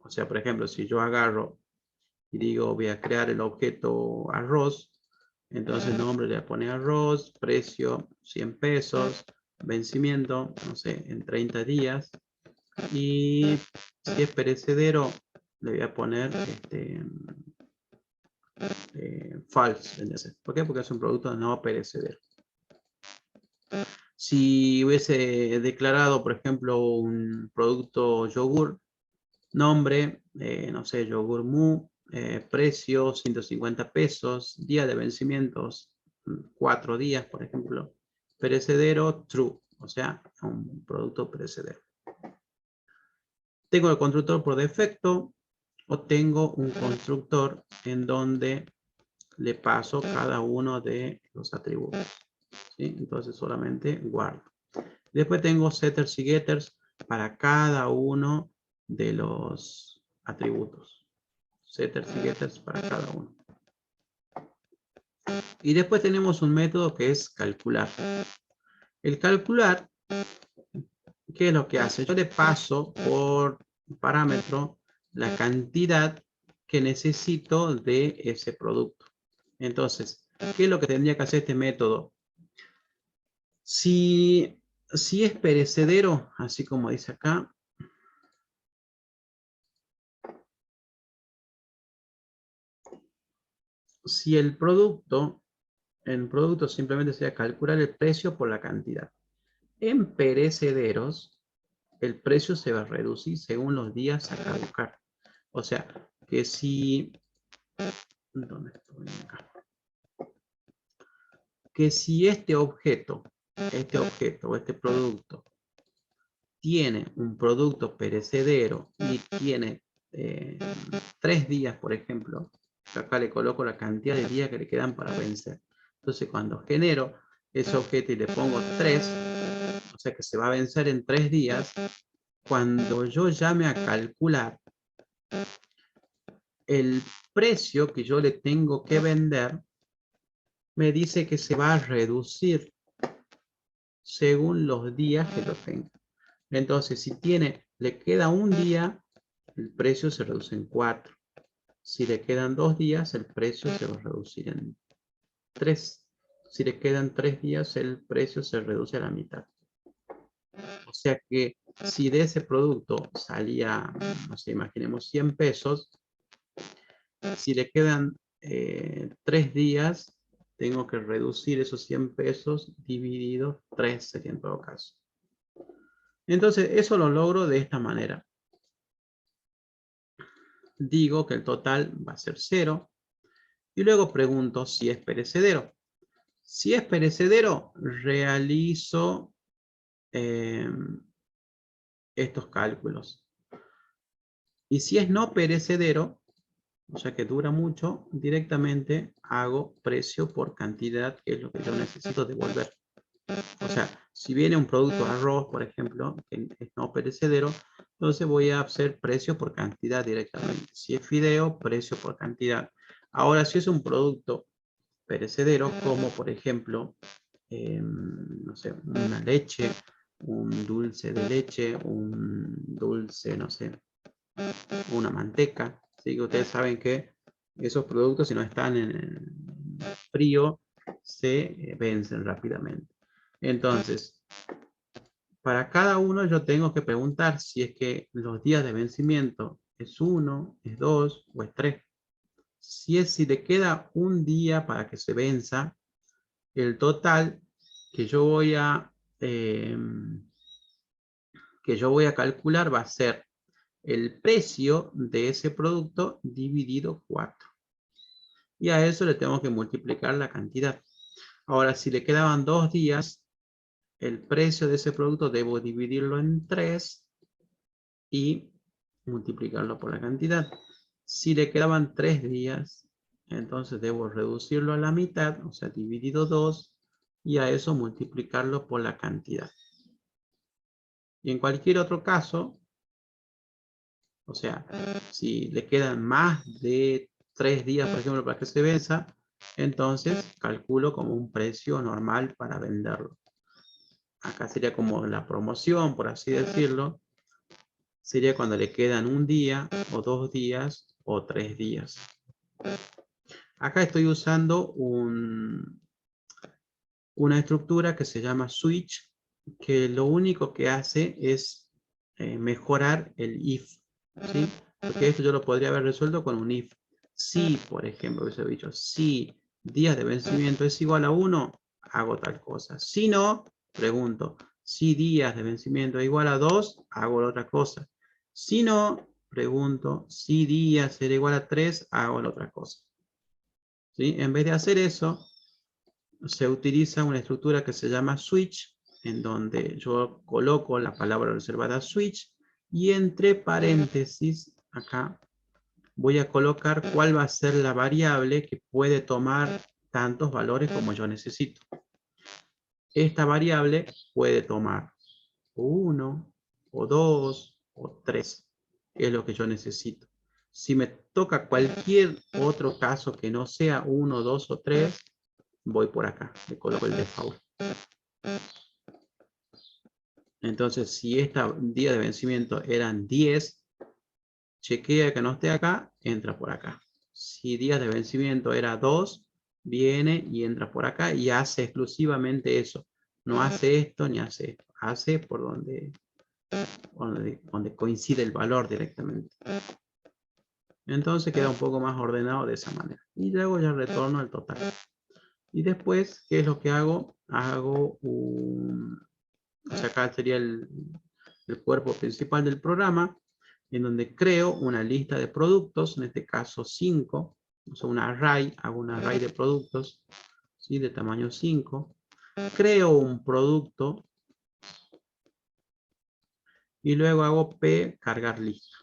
O sea, por ejemplo, si yo agarro y digo voy a crear el objeto arroz, entonces el nombre le voy a poner arroz, precio 100 pesos, vencimiento, no sé, en 30 días. Y si es perecedero, le voy a poner false. ¿Por qué? Porque es un producto no perecedero. Si hubiese declarado, por ejemplo, un producto yogur, nombre, no sé, yogur mu, precio 150 pesos, día de vencimientos 4 días, por ejemplo, perecedero, true, o sea, un producto perecedero. Tengo el constructor por defecto o tengo un constructor en donde le paso cada uno de los atributos. ¿Sí? Entonces solamente guardo. Después tengo setters y getters para cada uno de los atributos. Setters y getters para cada uno. Y después tenemos un método que es calcular. El calcular, ¿qué es lo que hace? Yo le paso por parámetro la cantidad que necesito de ese producto. Entonces, ¿qué es lo que tendría que hacer este método? Si es perecedero, así como dice acá, si el producto, en producto simplemente sería calcular el precio por la cantidad. En perecederos, el precio se va a reducir según los días a caducar. O sea, que si... ¿Dónde estoy? Acá. Que si este objeto o este producto tiene un producto perecedero y tiene 3 días, por ejemplo, acá le coloco la cantidad de días que le quedan para vencer. Entonces, cuando genero ese objeto y le pongo 3, o sea que se va a vencer en 3 días, cuando yo llame a calcular el precio que yo le tengo que vender, me dice que se va a reducir según los días que lo tenga. Entonces, si le queda un día, el precio se reduce en 4. Si le quedan 2 días, el precio se va a reducir en 3. Si le quedan 3 días, el precio se reduce a la mitad. O sea que si de ese producto salía, no sé, imaginemos 100 pesos, si le quedan 3 días, tengo que reducir esos 100 pesos dividido 3 sería en todo caso. Entonces, eso lo logro de esta manera. Digo que el total va a ser 0 y luego pregunto si es perecedero. Si es perecedero, realizo estos cálculos. Y si es no perecedero, o sea que dura mucho, directamente hago precio por cantidad, que es lo que yo necesito devolver. O sea, si viene un producto arroz, por ejemplo, que es no perecedero, entonces voy a hacer precio por cantidad directamente. Si es fideo, precio por cantidad. Ahora, si es un producto perecedero, como por ejemplo, no sé, una leche, un dulce de leche, un dulce, no sé, una manteca, ¿sí? Que ustedes saben que esos productos, si no están en frío, se vencen rápidamente. Entonces, para cada uno yo tengo que preguntar si es que los días de vencimiento es 1, es 2 o es 3. Si le queda un día para que se venza, el total que yo voy a calcular va a ser el precio de ese producto dividido 4. Y a eso le tengo que multiplicar la cantidad. Ahora, si le quedaban 2 días, el precio de ese producto debo dividirlo en 3 y multiplicarlo por la cantidad. Si le quedaban 3 días, entonces debo reducirlo a la mitad, o sea, dividido 2, y a eso multiplicarlo por la cantidad. Y en cualquier otro caso, o sea, si le quedan más de 3 días, por ejemplo, para que se venza, entonces calculo como un precio normal para venderlo. Acá sería como la promoción, por así decirlo. Sería cuando le quedan un día, o 2 días, o 3 días. Acá estoy usando una estructura que se llama switch, que lo único que hace es mejorar el if, ¿sí? Porque esto yo lo podría haber resuelto con un if. Si, por ejemplo, hubiese dicho, si días de vencimiento es igual a 1, hago tal cosa. Si no, pregunto, si días de vencimiento es igual a 2, hago la otra cosa. Si no, pregunto, si días será igual a 3, hago la otra cosa. ¿Sí? En vez de hacer eso, se utiliza una estructura que se llama switch, en donde yo coloco la palabra reservada switch y entre paréntesis, acá, voy a colocar cuál va a ser la variable que puede tomar tantos valores como yo necesito. Esta variable puede tomar 1, o 2, o 3, que es lo que yo necesito. Si me toca cualquier otro caso que no sea 1, 2 o 3, voy por acá, le coloco el default. Entonces, si este día de vencimiento eran 10, chequea que no esté acá, entra por acá. Si días de vencimiento era 2, viene y entra por acá y hace exclusivamente eso. No hace esto ni hace esto. Hace por donde coincide el valor directamente. Entonces queda un poco más ordenado de esa manera. Y luego ya retorno al total. Y después, ¿qué es lo que hago? Hago un... O sea, acá sería el cuerpo principal del programa, en donde creo una lista de productos, en este caso 5, o sea, un array, hago un array de productos, ¿sí? De tamaño 5. Creo un producto y luego hago p cargar lista.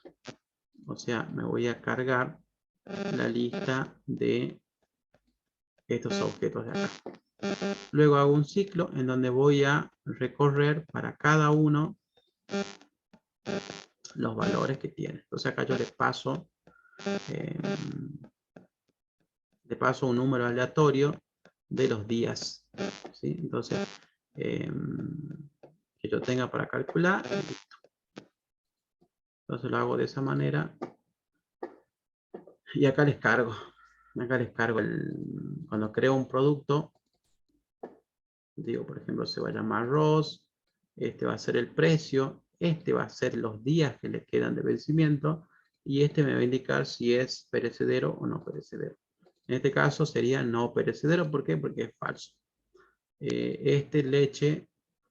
O sea, me voy a cargar la lista de estos objetos de acá. Luego hago un ciclo en donde voy a recorrer para cada uno los valores que tiene. Entonces acá yo le paso un número aleatorio de los días, ¿sí? Entonces que yo tenga para calcular, listo. Entonces lo hago de esa manera y acá les cargo cuando creo un producto, digo, por ejemplo, se va a llamar arroz, este va a ser el precio, este va a ser los días que le quedan de vencimiento, y este me va a indicar si es perecedero o no perecedero. En este caso sería no perecedero, ¿por qué? Porque es falso. Este leche,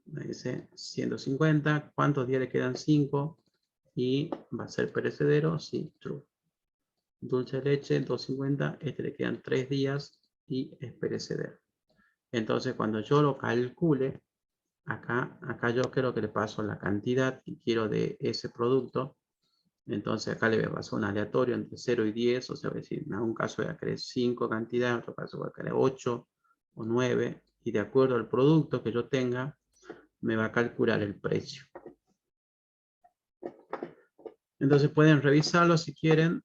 me dice 150, ¿cuántos días le quedan? 5, y va a ser perecedero, sí, true. Dulce de leche, 250, este le quedan 3 días y es perecedero. Entonces cuando yo lo calcule, acá yo creo que le paso la cantidad que quiero de ese producto. Entonces acá le voy a pasar un aleatorio entre 0 y 10, o sea, voy a decir, en algún caso voy a querer 5 cantidades, en otro caso voy a querer 8 o 9, y de acuerdo al producto que yo tenga, me va a calcular el precio. Entonces pueden revisarlo si quieren,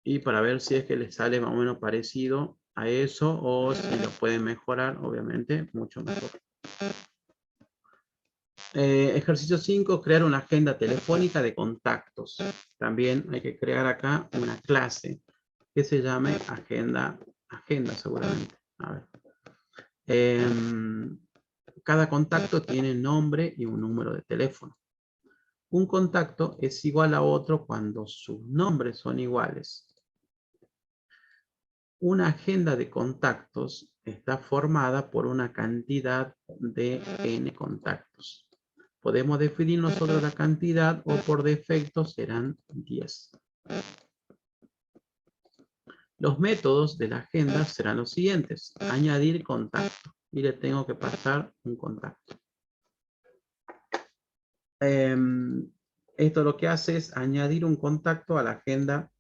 y para ver si es que les sale más o menos parecido a eso, o si lo pueden mejorar, obviamente, mucho mejor. Ejercicio 5, crear una agenda telefónica de contactos. También hay que crear acá una clase que se llame agenda seguramente. A ver. Cada contacto tiene nombre y un número de teléfono. Un contacto es igual a otro cuando sus nombres son iguales. Una agenda de contactos está formada por una cantidad de n contactos. Podemos definir nosotros la cantidad o por defecto serán 10. Los métodos de la agenda serán los siguientes. Añadir contacto. Y le tengo que pasar un contacto. Esto lo que hace es añadir un contacto a la agenda.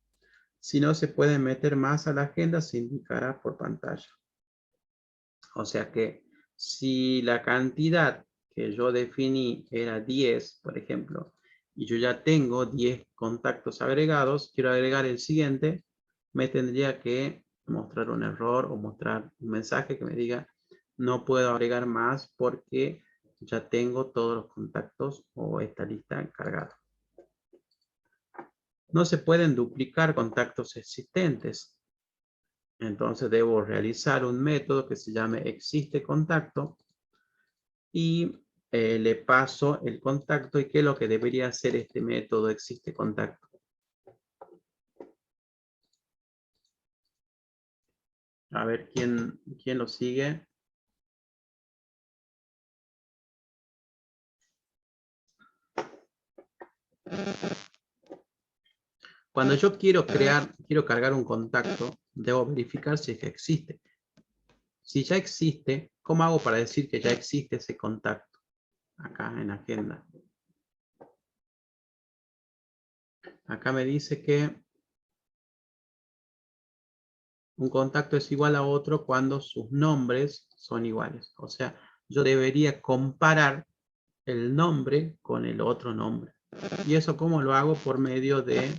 Si no se puede meter más a la agenda, se indicará por pantalla. O sea que si la cantidad que yo definí era 10, por ejemplo, y yo ya tengo 10 contactos agregados, quiero agregar el siguiente, me tendría que mostrar un error o mostrar un mensaje que me diga no puedo agregar más porque ya tengo todos los contactos o esta lista cargada. No se pueden duplicar contactos existentes. Entonces debo realizar un método que se llame existeContacto y le paso el contacto. ¿Y qué es lo que debería hacer este método existeContacto? A ver quién lo sigue. Cuando yo quiero cargar un contacto, debo verificar si es que existe. Si ya existe, ¿cómo hago para decir que ya existe ese contacto? Acá en agenda. Acá me dice que un contacto es igual a otro cuando sus nombres son iguales. O sea, yo debería comparar el nombre con el otro nombre. ¿Y eso cómo lo hago? Por medio de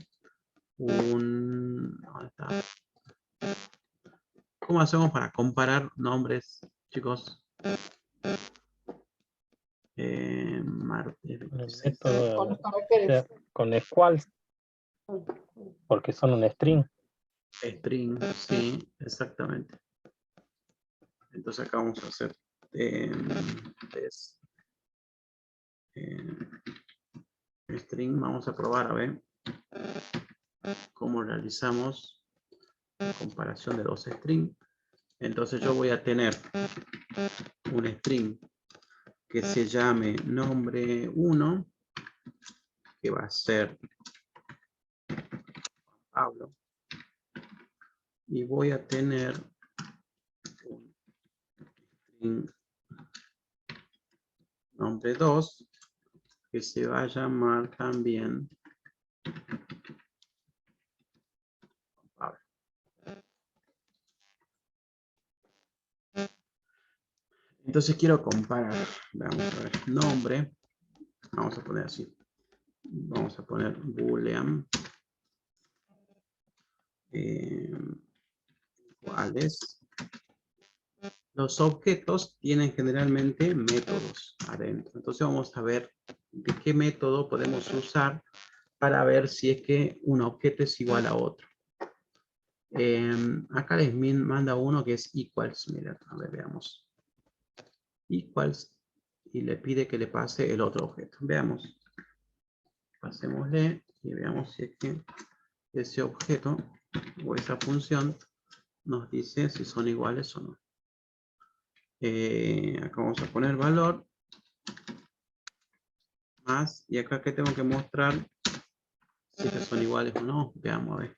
un... ¿dónde está? ¿Cómo hacemos para comparar nombres, chicos? Martes El 26. método, Con los o caracteres. sea, con el cual, porque son un string. String, sí, exactamente. Entonces acá vamos a hacer string. Vamos a probar a ver cómo realizamos comparación de dos strings. Entonces yo voy a tener un string que se llame nombre 1, que va a ser Pablo. Y voy a tener un string nombre 2, que se va a llamar también Pablo. Entonces quiero comparar, vamos a ver, nombre, vamos a poner así, vamos a poner boolean, ¿cuáles? Los objetos tienen generalmente métodos adentro, entonces vamos a ver de qué método podemos usar para ver si es que un objeto es igual a otro. Acá les manda uno que es equals, miren, a ver, veamos. Equals, y le pide que le pase el otro objeto. Veamos. Pasémosle y veamos si es que ese objeto o esa función nos dice si son iguales o no. Acá vamos a poner valor más, y acá que tengo que mostrar si estos son iguales o no. Veamos a ver.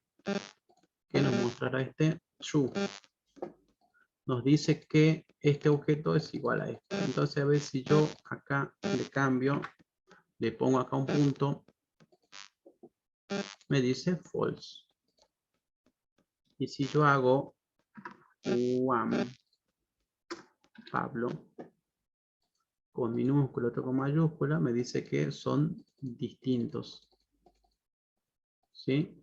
¿Qué nos mostrará este? True. Nos dice que este objeto es igual a este. Entonces a ver si yo acá le cambio, le pongo acá un punto, me dice false. Y si yo hago Juan Pablo con minúscula, otro con mayúscula, me dice que son distintos. ¿Sí?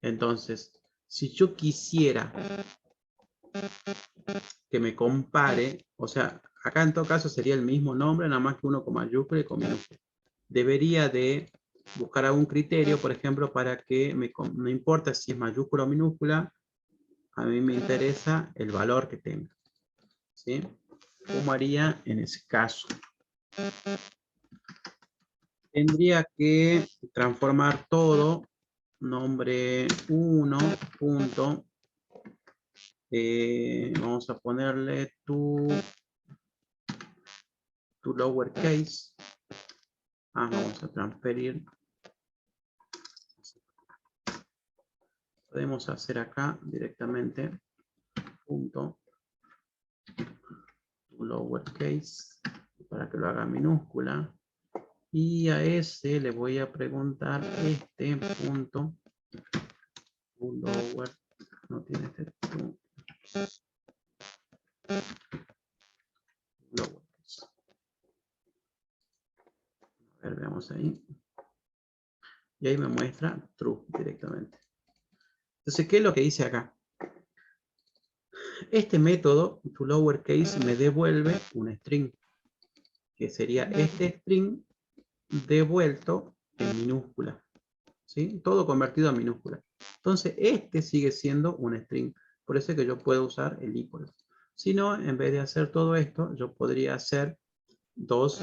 Entonces, si yo quisiera que me compare, o sea, acá en todo caso sería el mismo nombre, nada más que uno con mayúscula y con minúscula. Debería de buscar algún criterio, por ejemplo, para que no importa si es mayúscula o minúscula, a mí me interesa el valor que tenga. ¿Sí? ¿Cómo haría en ese caso? Tendría que transformar todo, nombre 1, punto, vamos a ponerle tu lowercase. Vamos a transferir. Podemos hacer acá directamente punto tu lowercase para que lo haga minúscula. Y a ese le voy a preguntar este punto tu lower, no tiene este tu lowercase. A ver, veamos ahí. Y ahí me muestra true directamente. Entonces, ¿qué es lo que dice acá? Este método, to lowercase, me devuelve un string, que sería este string devuelto en minúscula. ¿Sí? Todo convertido a minúscula. Entonces, este sigue siendo un string. Por eso es que yo puedo usar el equal. Si no, en vez de hacer todo esto, yo podría hacer dos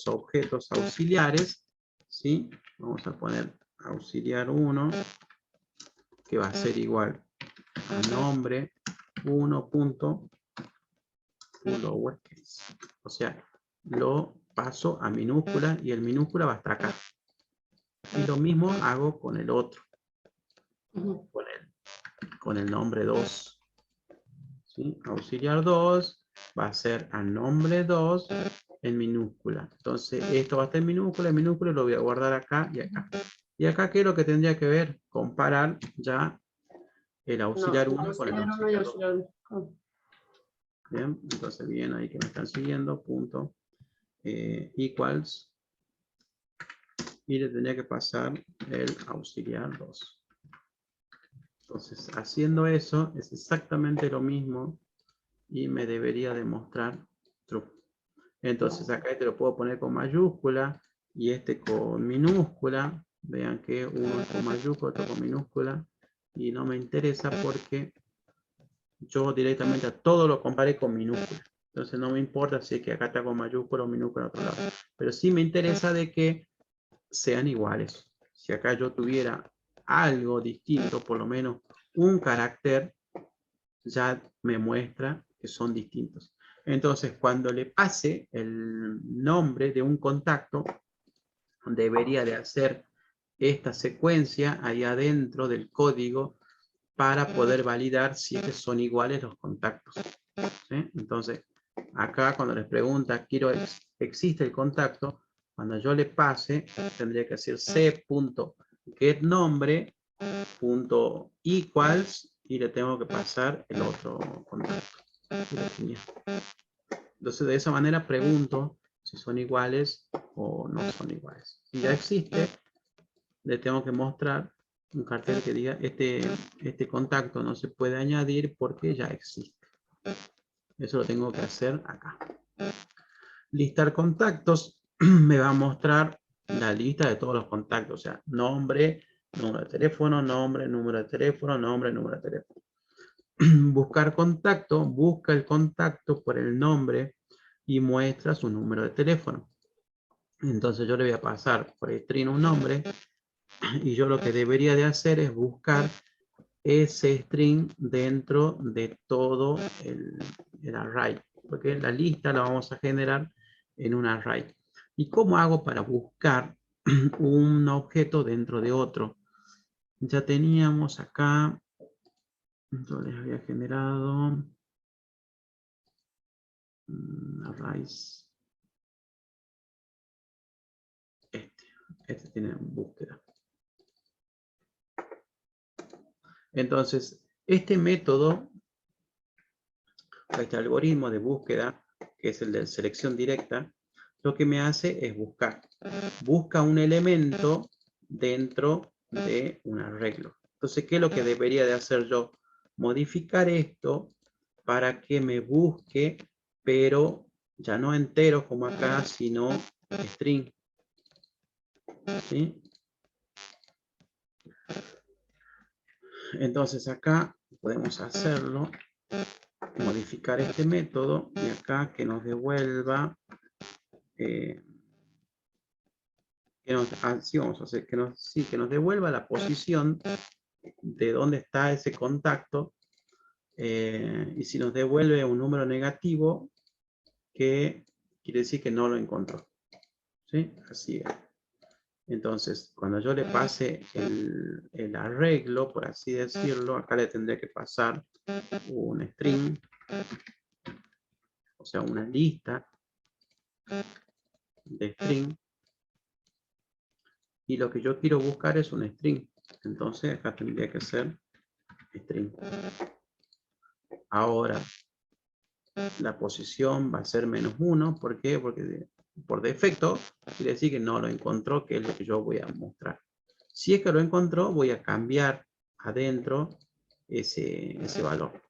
objetos auxiliares. ¿Sí? Vamos a poner auxiliar 1, que va a ser igual a nombre 1.lowercase. O sea, lo paso a minúscula y el minúscula va hasta acá. Y lo mismo hago con el otro. Con el nombre 2. ¿Sí? Auxiliar 2 va a ser a nombre 2 en minúscula. Entonces, esto va a estar en minúscula y lo voy a guardar acá y acá. Y acá, ¿qué es lo que tendría que ver? Comparar ya el auxiliar 1 con el auxiliar 2. Bien, entonces bien ahí que me están siguiendo, punto equals, y le tendría que pasar el auxiliar 2. Entonces, haciendo eso, es exactamente lo mismo y me debería demostrar true. Entonces, acá este lo puedo poner con mayúscula y este con minúscula. Vean que uno es con mayúscula, otro con minúscula, y no me interesa porque yo directamente a todo lo comparé con minúscula. Entonces no me importa si es que acá está con mayúscula o minúscula en otro lado. Pero sí me interesa de que sean iguales. Si acá yo tuviera algo distinto, por lo menos un carácter, ya me muestra que son distintos. Entonces, cuando le pase el nombre de un contacto, debería de hacer esta secuencia ahí adentro del código para poder validar si son iguales los contactos. ¿Sí? Entonces, acá cuando les pregunta, existe el contacto, cuando yo le pase, tendría que decir c.getNombre.equals y le tengo que pasar el otro contacto. Entonces, de esa manera pregunto si son iguales o no son iguales. Si ya existe, le tengo que mostrar un cartel que diga este contacto no se puede añadir porque ya existe. Eso lo tengo que hacer acá. Listar contactos me va a mostrar la lista de todos los contactos, o sea, nombre, número de teléfono, nombre, número de teléfono, nombre, número de teléfono. buscar contacto, busca el contacto por el nombre y muestra su número de teléfono. Entonces yo le voy a pasar por string un nombre y yo lo que debería de hacer es buscar ese string dentro de todo el array, porque la lista la vamos a generar en un array. ¿Y cómo hago para buscar un objeto dentro de otro? Ya teníamos acá, entonces había generado arrays. Este tiene búsqueda. Entonces, este método, este algoritmo de búsqueda, que es el de selección directa, lo que me hace es buscar. Busca un elemento dentro de un arreglo. Entonces, ¿qué es lo que debería de hacer yo? Modificar esto para que me busque, pero ya no entero como acá, sino string. ¿Sí? Entonces acá podemos hacerlo, modificar este método y acá que nos devuelva, sí, vamos a hacer que nos devuelva la posición de dónde está ese contacto, y si nos devuelve un número negativo, que quiere decir que no lo encontró. ¿Sí? Así es. Entonces, cuando yo le pase el arreglo, por así decirlo, acá le tendré que pasar un string, o sea, una lista de string, y lo que yo quiero buscar es un string. Entonces, acá tendría que ser string. Ahora, la posición va a ser -1. ¿Por qué? Porque por defecto quiere decir que no lo encontró, que es lo que yo voy a mostrar. Si es que lo encontró, voy a cambiar adentro ese valor.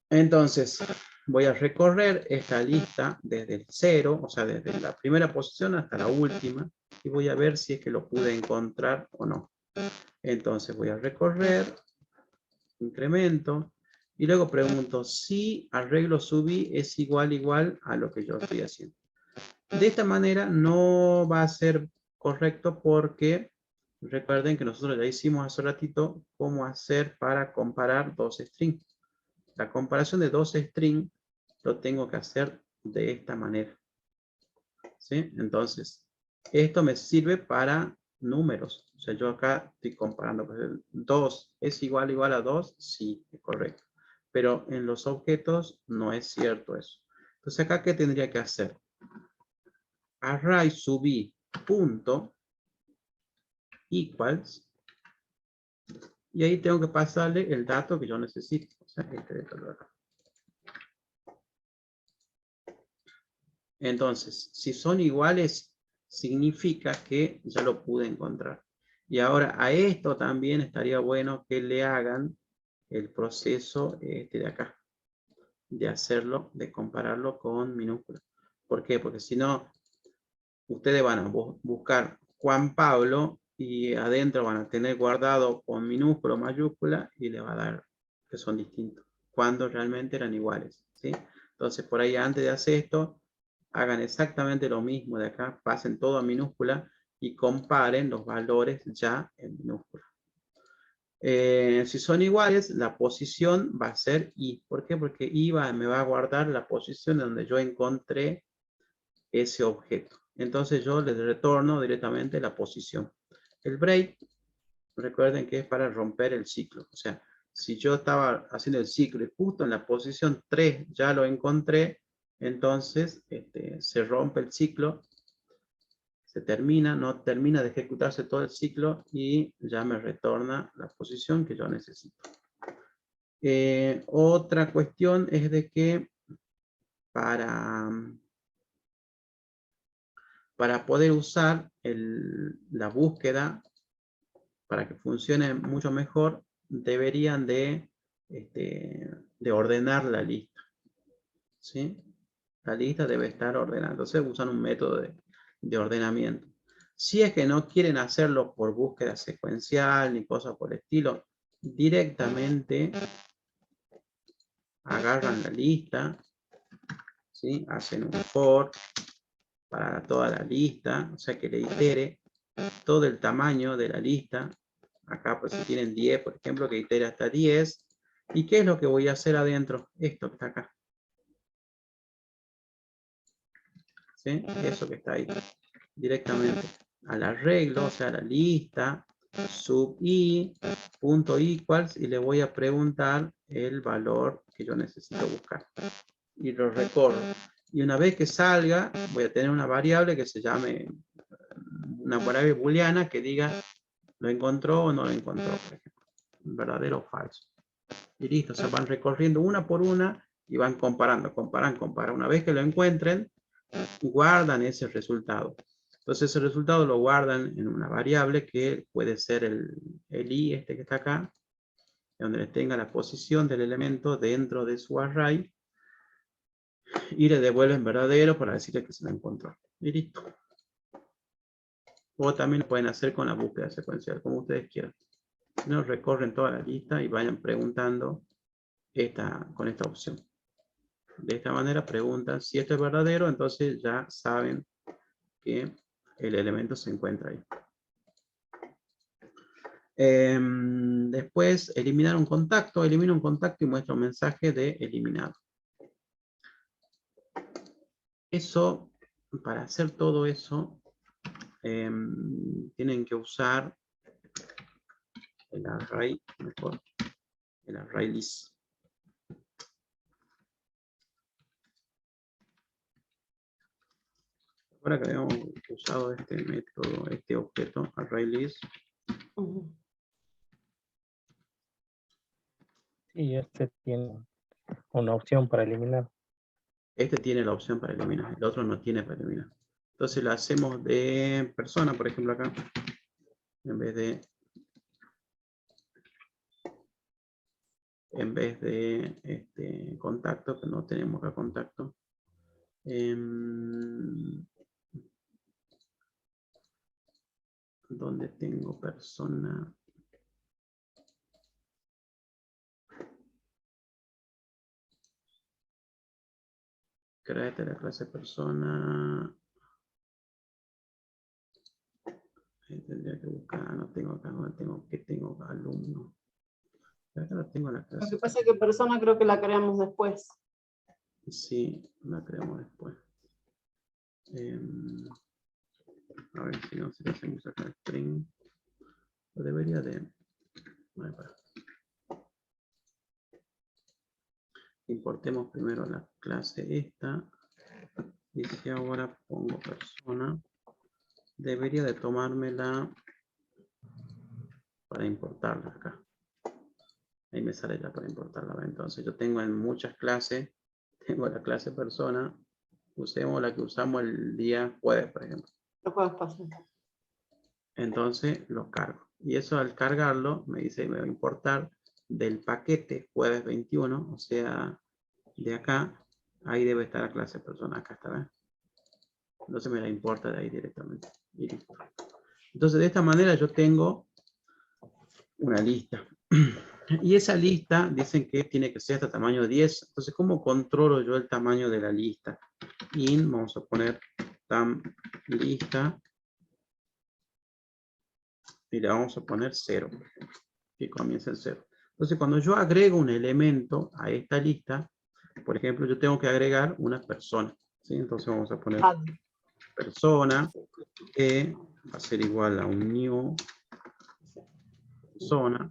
Entonces, voy a recorrer esta lista desde el 0, o sea, desde la primera posición hasta la última, y voy a ver si es que lo pude encontrar o no. Entonces voy a recorrer, incremento, y luego pregunto si arreglo subí es igual a lo que yo estoy haciendo. De esta manera no va a ser correcto porque recuerden que nosotros ya hicimos hace ratito cómo hacer para comparar dos strings. La comparación de dos strings lo tengo que hacer de esta manera. ¿Sí? Entonces, esto me sirve para números. O sea, yo acá estoy comparando. 2 es igual a 2, sí, es correcto. Pero en los objetos no es cierto eso. Entonces, acá, ¿qué tendría que hacer? Array subí punto equals. Y ahí tengo que pasarle el dato que yo necesito. O sea, este dato de acá. Entonces, si son iguales, significa que ya lo pude encontrar. Y ahora a esto también estaría bueno que le hagan el proceso de acá, de hacerlo, de compararlo con minúsculas. ¿Por qué? Porque si no, ustedes van a buscar Juan Pablo y adentro van a tener guardado con minúscula o mayúscula y le va a dar que son distintos, cuando realmente eran iguales. ¿Sí? Entonces, por ahí antes de hacer esto, hagan exactamente lo mismo de acá, pasen todo a minúscula y comparen los valores ya en minúscula. Si son iguales, la posición va a ser I. ¿Por qué? Porque I me va a guardar la posición donde yo encontré ese objeto. Entonces yo le retorno directamente la posición. El break, recuerden que es para romper el ciclo. O sea, si yo estaba haciendo el ciclo y justo en la posición 3 ya lo encontré, entonces se rompe el ciclo, se termina, no termina de ejecutarse todo el ciclo y ya me retorna la posición que yo necesito. Otra cuestión es de que para poder usar la búsqueda, para que funcione mucho mejor, deberían de ordenar la lista. ¿Sí? La lista debe estar ordenada. Entonces usan un método de ordenamiento. Si es que no quieren hacerlo por búsqueda secuencial ni cosas por el estilo, directamente agarran la lista, ¿sí? Hacen un for para toda la lista, o sea que le itere todo el tamaño de la lista. Acá pues si tienen 10, por ejemplo, que itere hasta 10. ¿Y qué es lo que voy a hacer adentro? Esto que está acá. ¿Sí? Eso que está ahí. Directamente al arreglo, o sea, a la lista, sub i, punto equals, y le voy a preguntar el valor que yo necesito buscar. Y lo recorro. Y una vez que salga, voy a tener una variable que se llame, una variable booleana que diga, ¿lo encontró o no lo encontró? Por ejemplo, verdadero o falso. Y listo, se van recorriendo una por una y van comparando, comparan. Una vez que lo encuentren, guardan ese resultado. Entonces ese resultado lo guardan en una variable que puede ser el i, este que está acá, donde les tenga la posición del elemento dentro de su array, y le devuelven verdadero para decirle que se lo encontró. Y listo. O también lo pueden hacer con la búsqueda secuencial, como ustedes quieran. No recorren toda la lista y vayan preguntando con esta opción. De esta manera preguntan si esto es verdadero, entonces ya saben que el elemento se encuentra ahí. Después, eliminar un contacto. Elimina un contacto y muestra un mensaje de eliminado. Eso, para hacer todo eso, tienen que usar el array, mejor, el array list. Ahora que habíamos usado este método, este objeto, array list. Sí, este tiene una opción para eliminar. Este tiene la opción para eliminar, el otro no tiene para eliminar. Entonces lo hacemos de persona, por ejemplo acá, en vez de contacto, que no tenemos acá contacto. ¿Dónde tengo persona? Créate la clase persona. Ahí tendría que buscar, no tengo acá, no tengo, que tengo alumno. Acá no tengo la clase. Lo que pasa es que persona creo que la creamos después. Sí, la creamos después. A ver si no, si le hacemos acá string. Lo debería de... Importemos primero la clase esta. Y si ahora pongo persona, debería de tomármela para importarla acá. Ahí me sale ya para importarla. Entonces yo tengo en muchas clases, tengo la clase persona, usemos la que usamos el día jueves, por ejemplo. Lo puedes pasar. Entonces lo cargo. Y eso al cargarlo me dice, me va a importar del paquete jueves 21, o sea, de acá, ahí debe estar la clase persona, acá está, ¿ves? Entonces me la importa de ahí directamente. Y listo. Entonces de esta manera yo tengo una lista. Y esa lista dicen que tiene que ser hasta tamaño 10. Entonces, ¿cómo controlo yo el tamaño de la lista? In, vamos a poner tam lista. Y le vamos a poner 0. Que comience en 0. Entonces, cuando yo agrego un elemento a esta lista, por ejemplo, yo tengo que agregar una persona. ¿Sí? Entonces vamos a poner persona, que va a ser igual a un new persona.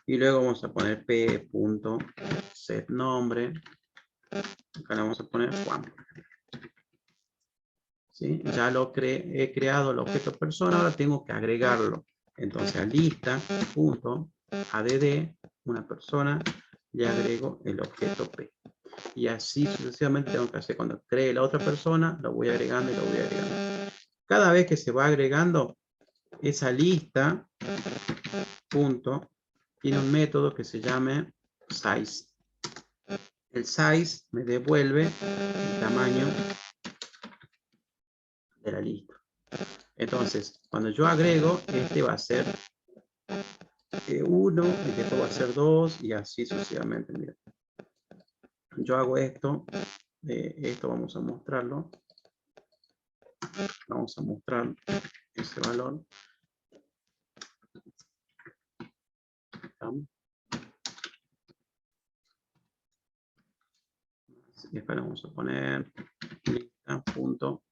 Y luego vamos a poner p.setNombre. Acá le vamos a poner Juan. ¿Sí? Ya he creado el objeto persona, ahora tengo que agregarlo. Entonces a lista.add, una persona, le agrego el objeto p. Y así sucesivamente tengo que hacer. Cuando cree la otra persona, lo voy agregando y lo voy agregando. Cada vez que se va agregando esa lista, tiene un método que se llame size. El size me devuelve el tamaño de la lista. Entonces, cuando yo agrego, este va a ser 1, y después va a ser 2, y así sucesivamente. Mira. Yo hago esto, esto vamos a mostrarlo. Vamos a mostrar ese valor. Y acá le vamos a poner lista.size.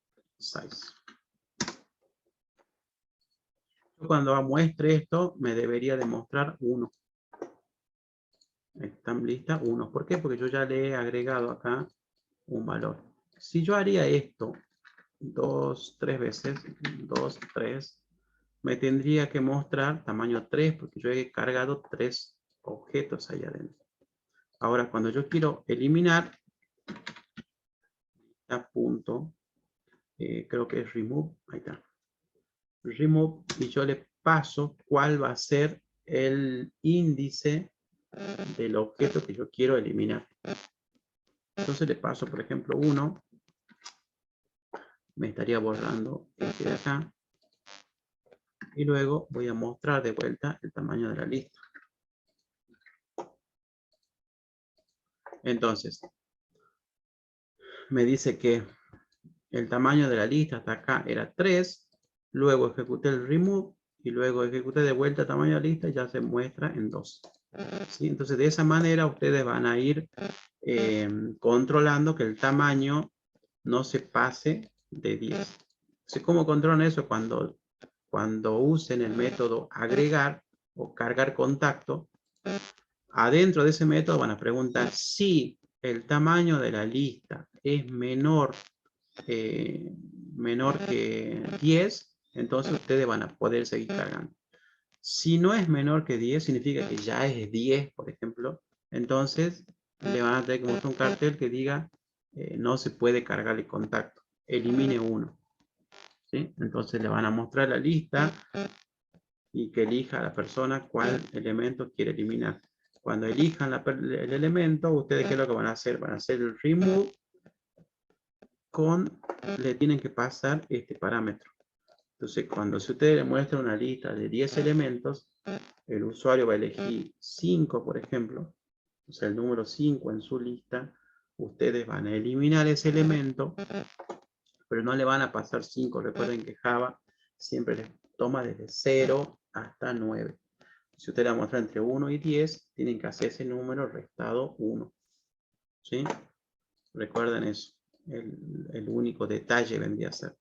Yo cuando muestre esto, me debería demostrar 1. Está en lista 1. ¿Por qué? Porque yo ya le he agregado acá un valor. Si yo haría esto 2, 3 veces, 2, 3, me tendría que mostrar tamaño 3 porque yo he cargado 3 objetos ahí adentro. Ahora, cuando yo quiero eliminar, punto, creo que es remove, ahí está. Remove, y yo le paso cuál va a ser el índice del objeto que yo quiero eliminar. Entonces le paso, por ejemplo, 1. Me estaría borrando este de acá. Y luego voy a mostrar de vuelta el tamaño de la lista. Entonces, me dice que el tamaño de la lista hasta acá era 3. Luego ejecuté el remove y luego ejecuté de vuelta el tamaño de la lista y ya se muestra en 2. ¿Sí? Entonces, de esa manera ustedes van a ir controlando que el tamaño no se pase de 10. Entonces, ¿cómo controlan eso? Cuando usen el método agregar o cargar contacto, adentro de ese método van a preguntar si el tamaño de la lista es menor que 10, entonces ustedes van a poder seguir cargando. Si no es menor que 10, significa que ya es 10, por ejemplo, entonces le van a tener que mostrar un cartel que diga no se puede cargar el contacto, elimine 1. ¿Sí? Entonces le van a mostrar la lista y que elija a la persona cuál elemento quiere eliminar. Cuando elijan el elemento, ustedes ¿qué es lo que van a hacer? Van a hacer el remove le tienen que pasar este parámetro. Entonces, cuando si ustedes le muestran una lista de 10 elementos, el usuario va a elegir 5, por ejemplo, o sea, el número 5 en su lista, ustedes van a eliminar ese elemento, pero no le van a pasar 5. Recuerden que Java siempre les toma desde 0 hasta 9. Si ustedes la muestran entre 1 y 10, tienen que hacer ese número restado 1. ¿Sí? Recuerden eso. El único detalle vendría a ser.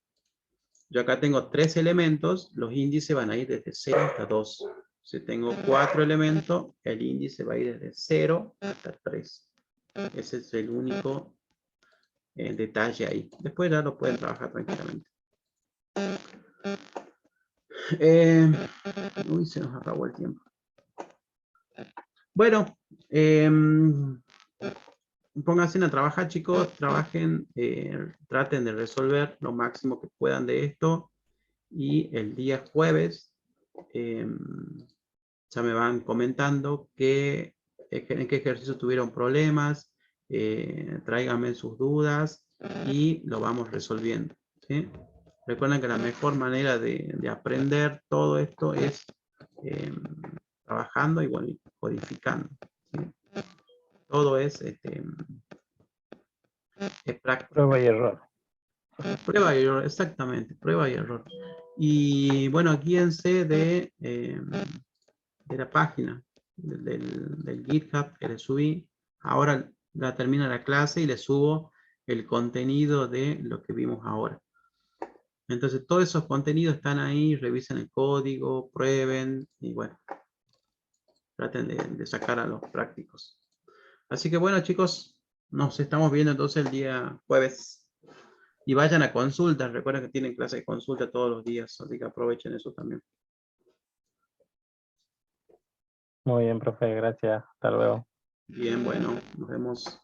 Yo acá tengo 3 elementos, los índices van a ir desde 0 hasta 2. Si tengo 4 elementos, el índice va a ir desde 0 hasta 3. Ese es el único detalle ahí. Después ya lo pueden trabajar tranquilamente. Uy, se nos acabó el tiempo. Bueno, pónganse a trabajar, chicos. Trabajen, traten de resolver lo máximo que puedan de esto. Y el día jueves ya me van comentando en qué ejercicio tuvieron problemas. Tráiganme sus dudas y lo vamos resolviendo. ¿Sí? Recuerden que la mejor manera de aprender todo esto es trabajando y bueno, codificando. ¿Sí? Todo es práctica. Prueba y error. Prueba y error, exactamente, prueba y error. Y bueno, guíense de la página del GitHub que le subí. Ahora la termina la clase y le subo el contenido de lo que vimos ahora. Entonces todos esos contenidos están ahí, revisen el código, prueben y bueno, traten de sacar a los prácticos. Así que bueno, chicos, nos estamos viendo entonces el día jueves. Y vayan a consultas, recuerden que tienen clase de consulta todos los días, así que aprovechen eso también. Muy bien, profe, gracias. Hasta luego. Bien, bueno, nos vemos.